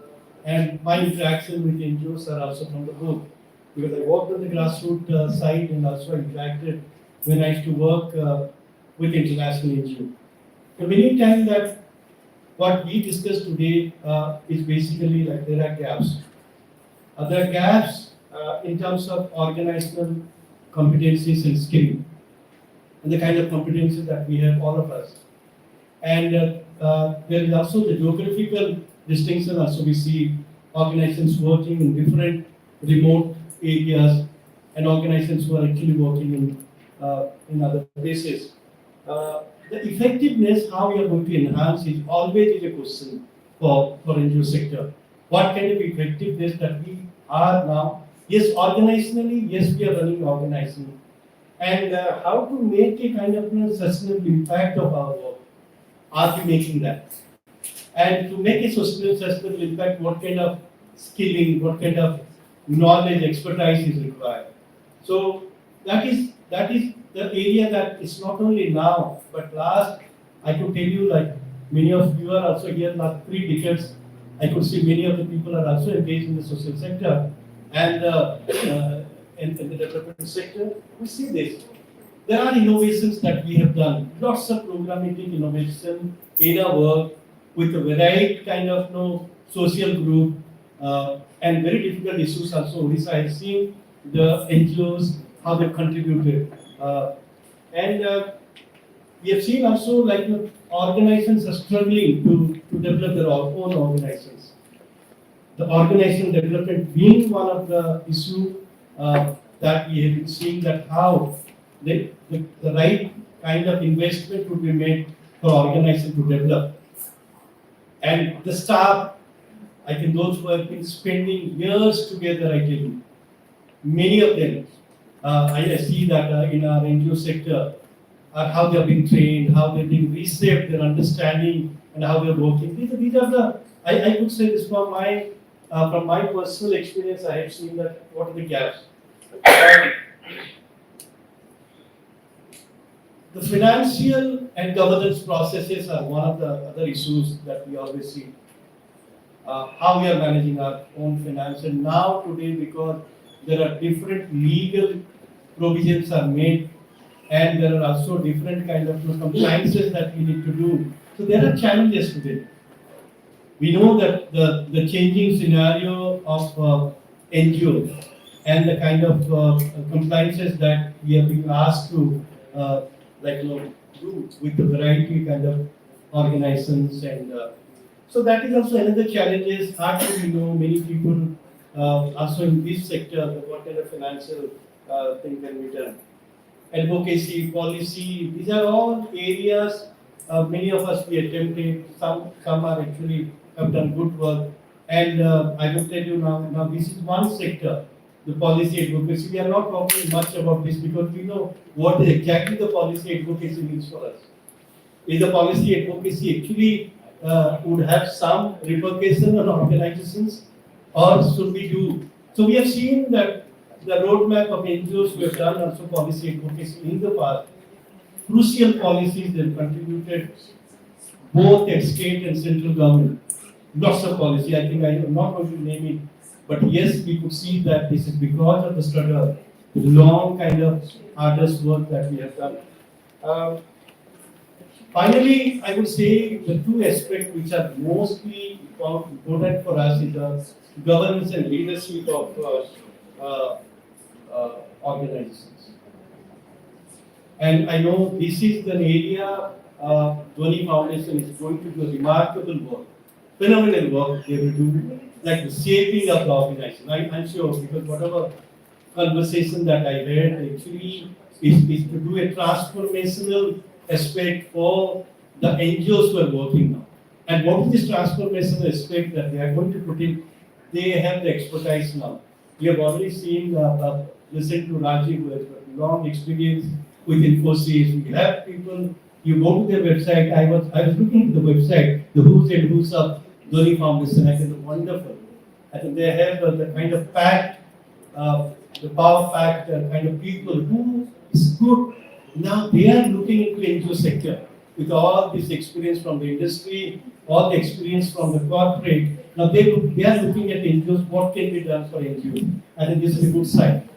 And my interaction with NGOs are also from the both. Because I worked on the grassroots side and also interacted when I used to work with international NGO. So many times that what we discussed today is basically like there are gaps. There are gaps in terms of organizational competencies and skill, and the kind of competencies that we have, all of us. And there is also the geographical distinction. Also, we see organizations working in different remote areas and organizations who are actually working in other places. The effectiveness, how we are going to enhance it, always is a question for NGO sector. What kind of effectiveness that we are now? Yes, organizationally, yes, we are running organization. And how to make a kind of sustainable impact of our work? Are we making that? And to make a sustainable impact, what kind of skilling, what kind of knowledge, expertise is required? So that is the area that is not only now, but last, I could tell you, like many of you are also here last 3 decades. I could see many of the people are also engaged in the social sector and in the development sector. We see this. There are innovations that we have done, lots of programmatic innovation in our work with a varied kind of social group and very difficult issues also. Odisha has seen the NGOs, how they contributed. And we have seen also like organizations are struggling to develop their own organizations. The organization development being one of the issue that we have been seeing, that how the right kind of investment would be made for organization to develop. And the staff, I think those who have been spending years together, I tell you, many of them, I see that in our NGO sector, how they have been trained, how they've been reshaped, their understanding, and how they're working. These are the, I could say this from my personal experience, I have seen that what are the gaps. The financial and governance processes are one of the other issues that we always see. How we are managing our own finance, and now today, because there are different legal provisions are made, and there are also different kind of compliances that we need to do. So there are challenges today. We know that the changing scenario of NGO and the kind of compliances that we are being asked to do with the variety kind of organizations, and so that is also another challenge. Is hard to many people also in this sector what kind of financial thing can be done. Advocacy, policy, these are all areas many of us we attempted. Some are actually have done good work, and I will tell you now this is one sector. The policy advocacy, we are not talking much about this because we know what exactly the policy advocacy means for us. Is the policy advocacy actually would have some repercussion on organizations, or should we do? So we have seen that the roadmap of NGOs we have done also policy advocacy in the past. Crucial policies that contributed both at state and central government. Lots of policy. I think I am not going to name it. But yes, we could see that this is because of the struggle, the long kind of arduous work that we have done. Finally, I would say the 2 aspects which are mostly important for us is the governance and leadership of organizations. And I know this is an area Dhoni Foundation is going to do a remarkable work, phenomenal work they will do, like the shaping of the organization. I'm sure, because whatever conversation that I heard actually is to do a transformational aspect for the NGOs who are working now. And what is this transformational aspect that they are going to put in? They have the expertise now. We have already seen, listened to Rajiv, who has got long experience with Infosys. We have people, you go to their website. I was looking at the website, the who's and who's of Dhoni Foundation. I think it's wonderful. I think they have the kind of packed, the power packed kind of people who is good. Now they are looking into NGO sector with all this experience from the industry, all the experience from the corporate. Now they are looking at NGOs, what can be done for NGOs. I think this is a good sign.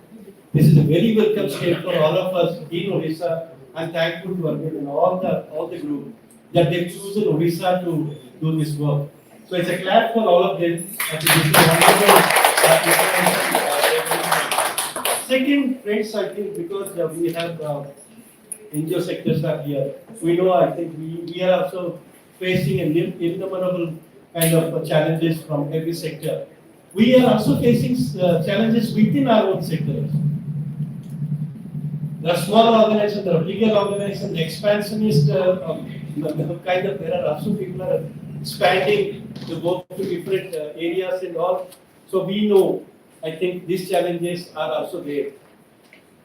This is a very welcome step for all of us in Odisha. I'm thankful to Arvind and all the group that they've chosen Odisha to do this work. So it's a clap for all of them. I think this is wonderful. Second, friends, I think because we have NGO sectors are here, we know I think we are also facing an innumerable kind of challenges from every sector. We are also facing challenges within our own sectors. There are small organizations, there are bigger organizations, expansionist kind of, there are also people are expanding to go to different areas and all. So we know, I think these challenges are also there.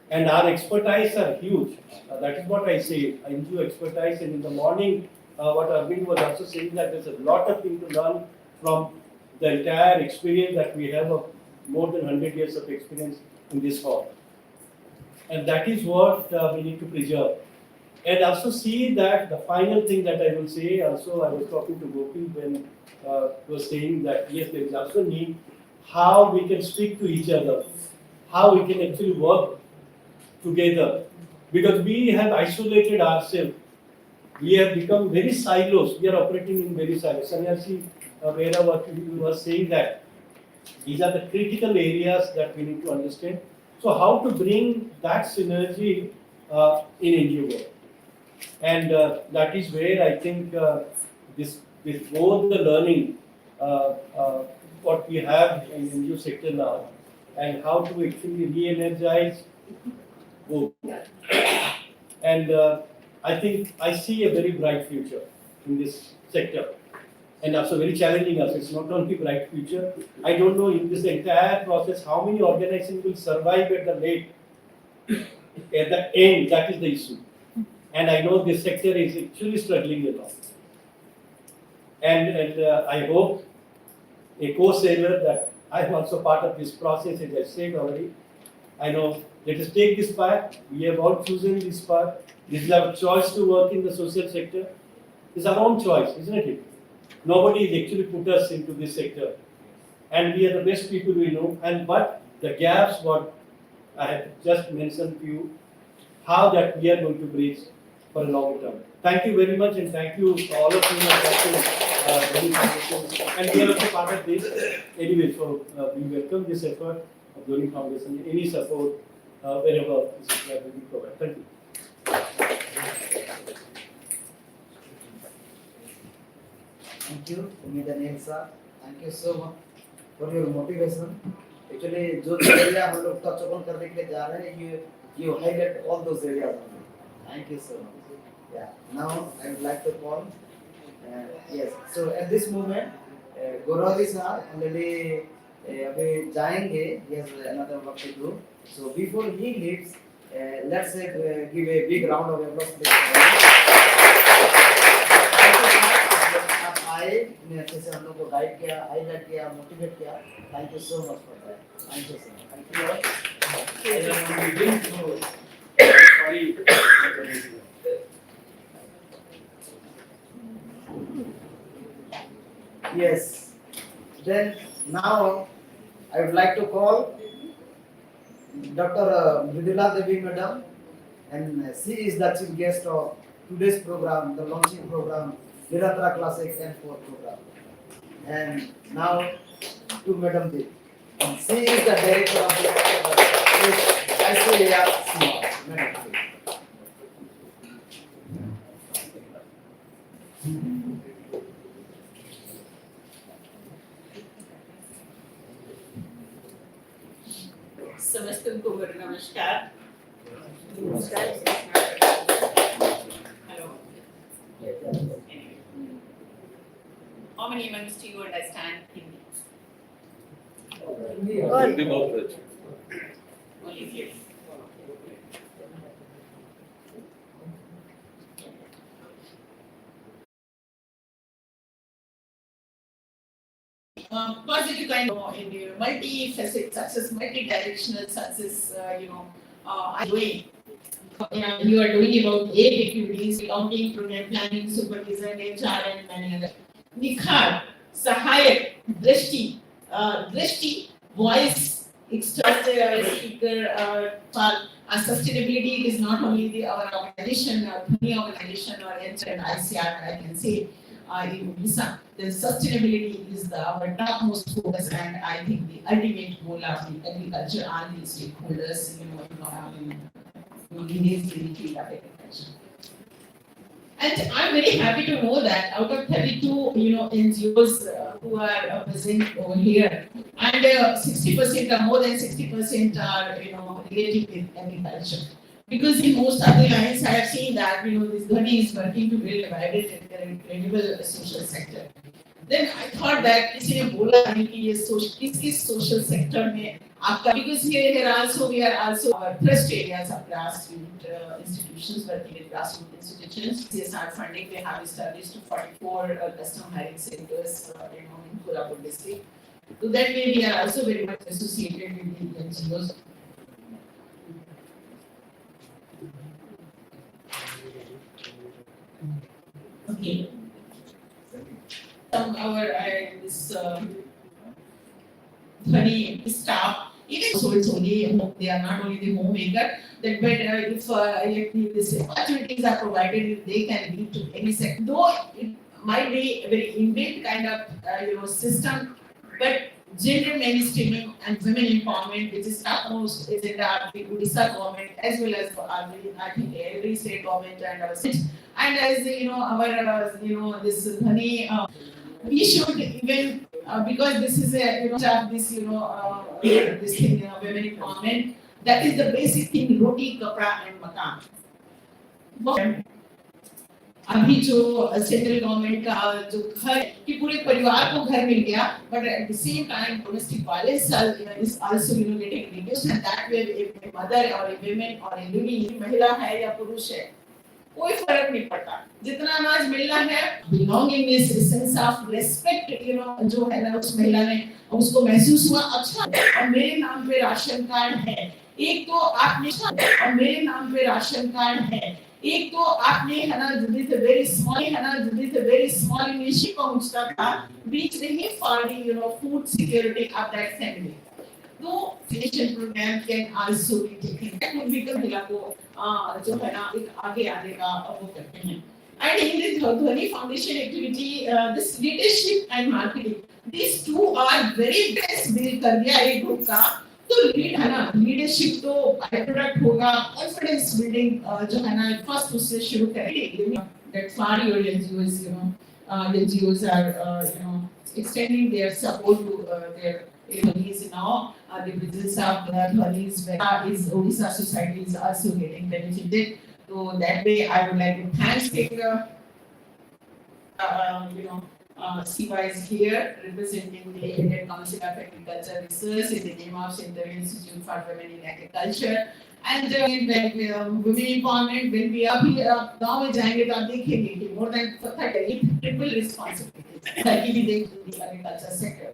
And our expertise are huge. That is what I say, NGO expertise. And in the morning, what Arvind was also saying that there's a lot of things to learn from the entire experience that we have of more than 100 years of experience in this hall. And that is what we need to preserve. And also see that the final thing that I will say, also I was talking to Gopal when he was saying that yes, there is also need how we can speak to each other, how we can actually work together. Because we have isolated ourselves. We have become very silos. We are operating in very silos. Sanyasi, Vera, what you were saying that these are the critical areas that we need to understand. So how to bring that synergy in NGO work. And that is where I think this both the learning what we have in NGO sector now and how to actually re-energize both. And I think I see a very bright future in this sector. And also very challenging us. It's not only bright future. I don't know in this entire process how many organizations will survive at the late, at the end. That is the issue. And I know this sector is actually struggling a lot. And I hope a co-saver that I am also part of this process, as I said already. I know, let us take this path. We have all chosen this path. This is our choice to work in the social sector. It's our own choice, isn't it? Nobody has actually put us into this sector. And we are the best people we know. But the gaps, what I have just mentioned to you, how that we are going to bridge for a long term. Thank you very much, and thank you all of you. And we are also part of this. Anyway, so we welcome this effort of Dhoni Foundation. Any support wherever this is will be provided. Thank you. Thank you, Umeed sir. Thank you so much for your motivation. Actually, जो area हम लोग touch upon करने के लिए जा रहे हैं, you highlight all those areas. Thank you so much. Yeah. Now I would like to call. Yes. So at this moment, Gauravi sir already अभी जाएंगे. He has another work to do. So before he leaves, let's give a big round of applause. आए ने अच्छे से हम लोग को guide किया, हाईलाइट किया, मोटिवेट किया. Thank you so much for that. Thank you so much. Thank you. Yes. Then now I would like to call Dr. Mridula Devi Madam, and she is the chief guest of today's program, the launching program, Niranthara Classic N4 program. And now to Madam Devi. She is the director of the ICAR. Madam Devi. समस्तों को मेरा नमस्कार. Hello. How many amongst you understand Hindi? Only few. Positive kind of in your multi-facet success, multi-directional success, I'm doing. You are doing about 8 activities, accounting, program planning, supervision, HR, and many other. Nikhar, Sahayak, Drishti, voice, extra speaker, for sustainability. It is not only our organization, Dhoni organization, or ICR, I can say. in Odisha. Then sustainability is our topmost focus, and I think the ultimate goal of the agriculture and the stakeholders, engaged in the field of agriculture. And I'm very happy to know that out of 32, NGOs who are present over here, and 60% or more than 60% are, related with agriculture. Because in most of the lines, I have seen that, this Dhani is working to build a vibrant and credible social sector. Then I thought that किसी ने बोला है कि ये किस social sector में आपका, because here also we are also our thrust areas of grassroots institutions, working with grassroots institutions. CSR funding, they have established 44 custom hiring centers, in Kolhapur district. So that way we are also very much associated with the NGOs. Okay. Our this Dhani staff, even so it's only they are not only the homemaker, that but if these opportunities are provided, they can lead to any sector. Though it might be a very inbuilt kind of system, but gender mainstreaming and women empowerment, which is topmost agenda of the Odisha government as well as I think every state government and our state. And as our this Dhani. We should even because this is a this this thing women empowerment, that is the basic thing, roti kapra and makan. अभी जो central government का जो घर कि पूरे परिवार को घर मिल गया, but at the same time domestic violence is also getting reduced, and that way if a mother or a woman or a living महिला है या पुरुष है, कोई फर्क नहीं पड़ता, जितना अनाज मिलना है, belongingness, सेंस ऑफ रेस्पेक्ट जो है ना उस महिला ने उसको महसूस हुआ, अच्छा और मेरे नाम पे राशन कार्ड है, एक तो आपने और मेरे नाम पे राशन कार्ड है, एक तो आपने है ना with a very small initiative पहुंचता था, reach रही for the food security of that family. तो vaccination program can also be taken. That would become महिला को जो है ना एक आगे आने का वो करते हैं. And in this Dhani Foundation activity, this leadership and marketing, these two are very best build कर दिया एक group का. तो लीड है ना, लीडरशिप तो बाय प्रोडक्ट होगा, कॉन्फिडेंस बिल्डिंग जो है ना फर्स्ट उससे शुरू करेंगे. That far your NGOs, the NGOs are extending their support to their employees now. The business of Dhani's is Odisha society is also getting benefited. So that way, I would like to thank Siva is here representing the Indian Council of Agriculture Research in the name of Central Institute for Women in Agriculture. And when women empowerment, when we are गाँव में जाएंगे तो आप देखेंगे कि more than 30 triple responsibility in the agriculture sector.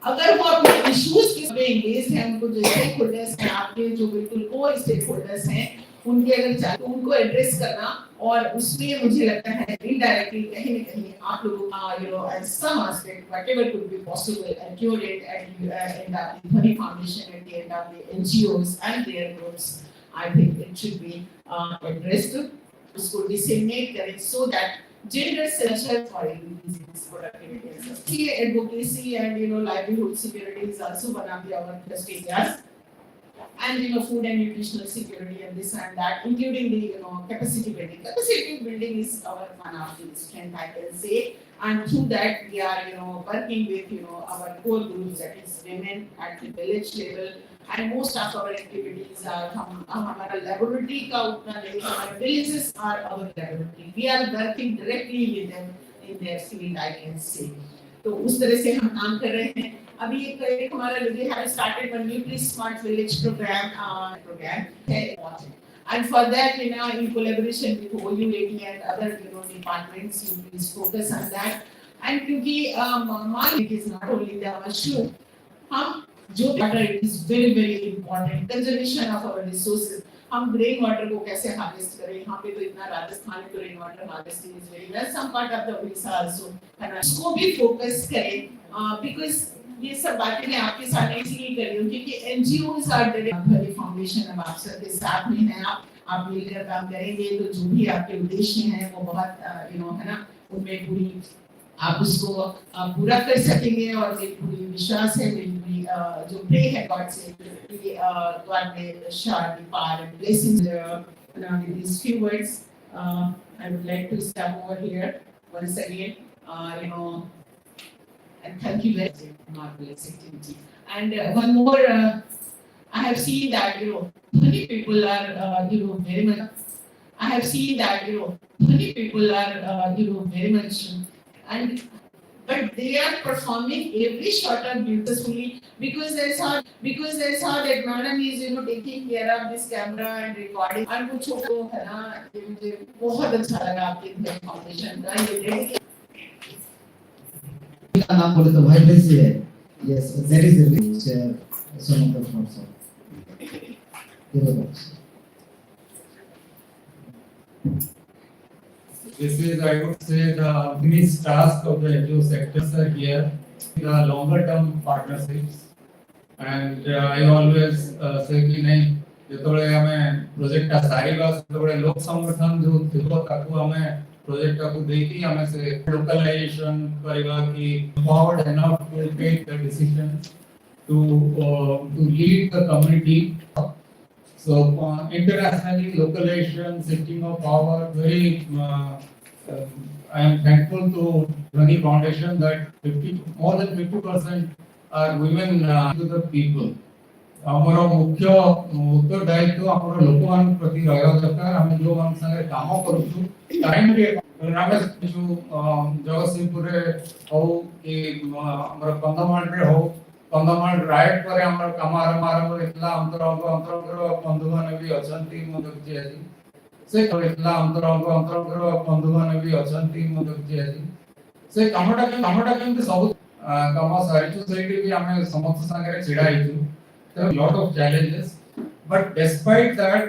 अगर वो अपने issues के में engaged हैं, उनको जो stakeholders हैं, आपके जो बिल्कुल core stakeholders हैं, उनके अगर चाहे उनको एड्रेस करना, और उसमें मुझे लगता है इनडायरेक्टली कहीं न कहीं आप लोगों at some aspect whatever could be possible and curate and end up the Dhani Foundation at the end of the NGOs and their groups, I think it should be addressed, उसको disseminate करें so that gender central for increasing productivity. Advocacy and livelihood security is also one of our thrust areas. And food and nutritional security and this and that, including the capacity building. Capacity building is our one of the strength, I can say, and through that we are working with our core groups, that is women at the village level, and most of our activities are हमारा laboratory का उतना नहीं, हमारे villages are our laboratory. We are working directly with them in their field, I can say. तो उस तरह से हम काम कर रहे हैं. अभी एक हमारा we have started one Nutri Smart Village program है, and for that in collaboration with OUAT and other departments, you please focus on that. And क्योंकि it is not only the mushroom, हम जो water is very very important, conservation of our resources. हम rain water को कैसे harvest करें, यहाँ पे तो इतना राजस्थान में तो rain water harvesting is very well, some part of the Orissa also, उसको भी फोकस करें, बिकॉज़ ये सब बातें मैं आपके साथ इसलिए कर रही हूँ क्योंकि एनजीओज आर धनी फाउंडेशन अब आप सबके साथ में है, आप मिलकर काम करेंगे तो जो भी आपके उद्देश्य हैं वो बहुत है ना उनमें पूरी आप उसको पूरा कर सकेंगे और मेरी पूरी विश्वास है मेरी पूरी जो प्रे है गॉड से कि God may shower the power and blessings now with these few words I would like to step over here once again and thank you very much marvelous activity and one more I have seen that many people are very much I have seen that many people are very much and but they are performing every shot of beautifully because they saw that madam is taking care of this camera and recording and मुझे तो है ना ये मुझे बहुत अच्छा लगा आपके इन्फॉर्मेशन का ये dedication का नाम बोले तो भाई बेसी है yes there is a rich some of the thoughts This is, I would say, the finished task of the NGO sectors are here, the longer term partnerships. And I always say कि नहीं जेतोले हमें project का सारी बात जेतोले लोक संगठन जो थिबो ताकू हमें प्रोजेक्ट को देखी हमें से लोकलाइजेशन करेगा कि empowered enough to take the decision to lead the community. So internationally, localization, shifting of power, very. I am thankful to Rani Foundation that more than 50% are women to the people. ଆମର ମୁଖ୍ୟ ଉତ୍ତରଦାୟିତ୍ୱ ଆମର ଲୋକମାନଙ୍କ ପ୍ରତି ରହିବା ଦରକାର ଆମେ ଯୋଉମାନଙ୍କ ସାଙ୍ଗରେ କାମ କରୁଛୁ ଟାଇମରେ ଆମେ ଯୋଉ ଜଗତସିଂହପୁରରେ ହଉ କି ଆମର କନ୍ଧମାଳରେ ହଉ କନ୍ଧମାଳ ରାଇଟ୍ ପରେ ଆମର କାମ ଆରମ୍ଭ ହେଇଥିଲା ଅନ୍ତରଙ୍ଗର ବନ୍ଧୁମାନେ ବି ଅଛନ୍ତି ମୁଁ ଦେଖୁଛି ଆଜି ସେ କହିଥିଲା ଅନ୍ତରଙ୍ଗର ବନ୍ଧୁମାନେ ବି ଅଛନ୍ତି ମୁଁ ଦେଖୁଛି ଆଜି ସେ କାମଟା କେମିତି ସବୁ କାମ ସାରିଛୁ ସେଇଠି ବି ଆମେ ସମସ୍ତ ସାଙ୍ଗରେ ଛିଡା ହେଇଛୁ there are a lot of challenges but despite that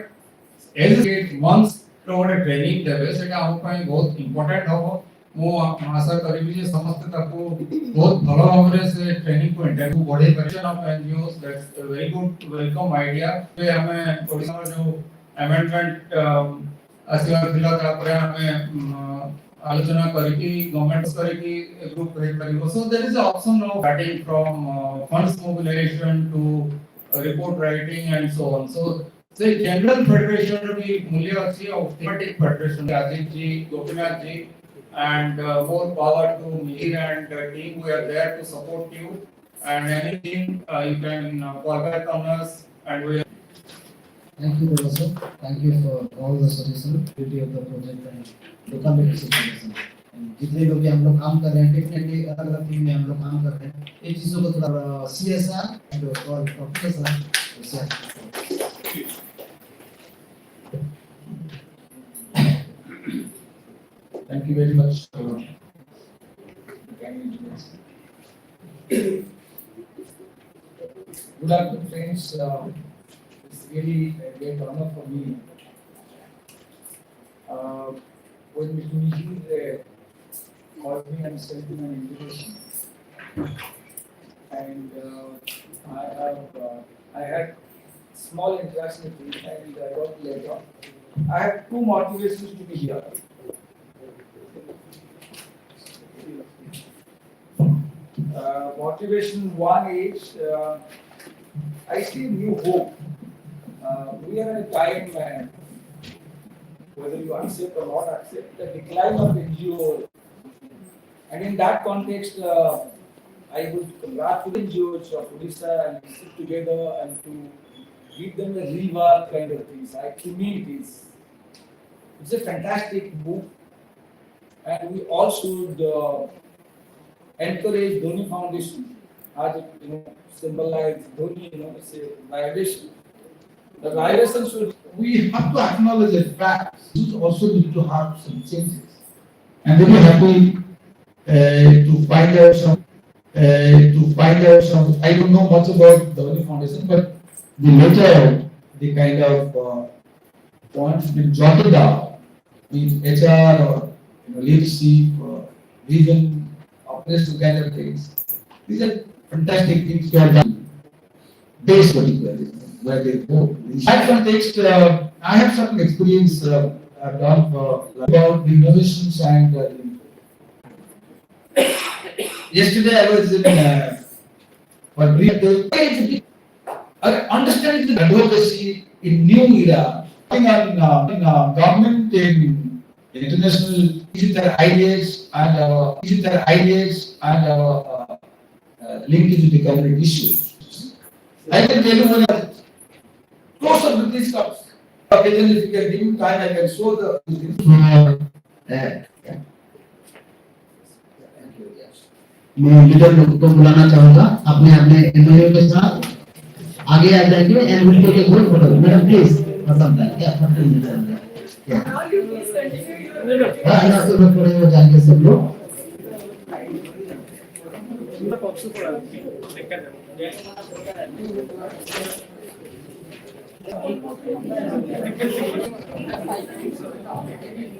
as it months toward a training ଦେବେ ସେଟା ଆମ ପାଇଁ ବହୁତ ଇମ୍ପୋର୍ଟାଣ୍ଟ ହବ ମୁଁ ଆଶା କରିବି ଯେ ସମସ୍ତେ ତାକୁ ବହୁତ ଭଲ ଭାବରେ ସେ ଟ୍ରେନିଂ କୁ ଇଣ୍ଟରଭ୍ୟୁ ବଢେଇ ପାରିବେ of NGOs that's a very good welcome idea ଯେ ଆମେ ଓଡ଼ିଶାର ଯୋଉ amendment ଆସିବାର ଥିଲା ତାପରେ ଆମେ ଆଲୋଚନା କରିକି ଗଭର୍ଣ୍ଣମେଣ୍ଟ କରିକି ଗ୍ରୁପ ହେଇପାରିବ so there is an option of starting from funds mobilization to report writing and so on so say general federation भी मूल्य अच्छी और thematic federation Ajit ji Gopinath ji and more power to Mihir and team we are there to support you and anything you can call back on us and we thank you professor thank you for all the suggestions beauty of the project and local leadership suggestion जितने लोग भी हम लोग काम कर रहे हैं definitely अलग अलग टीम में हम लोग काम कर रहे हैं ये चीजों को थोड़ा CSR और professor thank you very much Good afternoon, friends. It's really a great honor for me. When Mr. Mihir called me and sent me an invitation, and I had small interaction with him, and I got later. I have two motivations to be here. Motivation one is I see new hope. We are in a time when, whether you accept or not accept, the decline of NGO. And in that context, I would congratulate NGOs of Odisha and sit together and to give them a rework kind of things. To me, it's a fantastic book, and we all should encourage Dhoni Foundation as it symbolize Dhoni, it's a vibration. The vibration should. We have to acknowledge the fact we also need to have some changes. I'm very happy to find out some. I don't know much about the Dhoni Foundation, but the later the kind of points been jotted down in HR or leadership, vision, operational kind of things. These are fantastic things to have done. Based particularly where they go. In that context, I have certain experience done about the innovations and Yesterday I was in understanding the advocacy in new era, in government in international ideas and linkage with the government issues. I can tell you one of closer to these cups. Occasionally, if you can give me time, I can show the. मैं leader को बुलाना चाहूंगा अपने अपने MLA के साथ आगे आ जाएंगे एमएलए के ग्रुप फोटो मैडम प्लीज पसंद है क्या फोटो क्या Now you please continue your हां ना तो लोग थोड़े हो जाएंगे सब लोग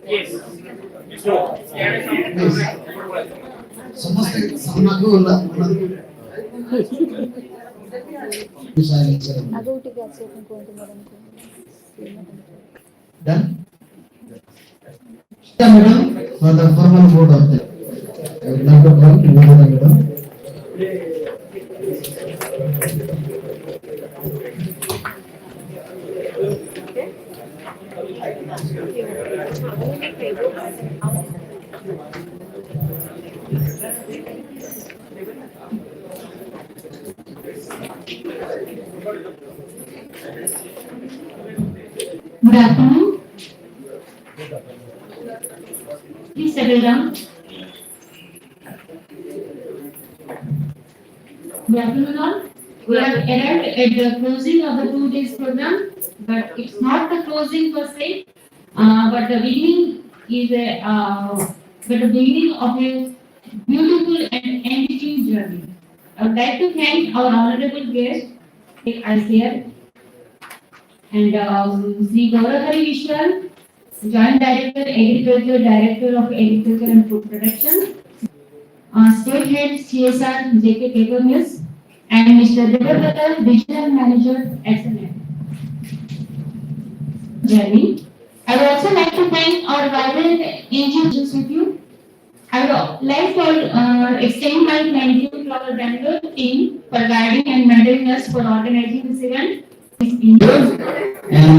प्लीज समस्त सामना को done madam for the formal vote of the I would like to call madam Good afternoon. Please settle down. Good afternoon all. We have arrived at the closing of the 2 days program, but it's not the closing per se, but the beginning is but the beginning of a beautiful and enriching journey. I would like to thank our honorable guest, us here, and Sri Gaurahari Vishwal, Joint Director, Agriculture, Director of Agriculture and Food Production, State Head CSR JK Paper Mills, and Mr. Devabrata, Regional Manager SNF. Journey. I would also like to thank our vibrant angels with you. I would like to extend my thank you to our Bangalore team for guiding and mentoring us for organizing this event. and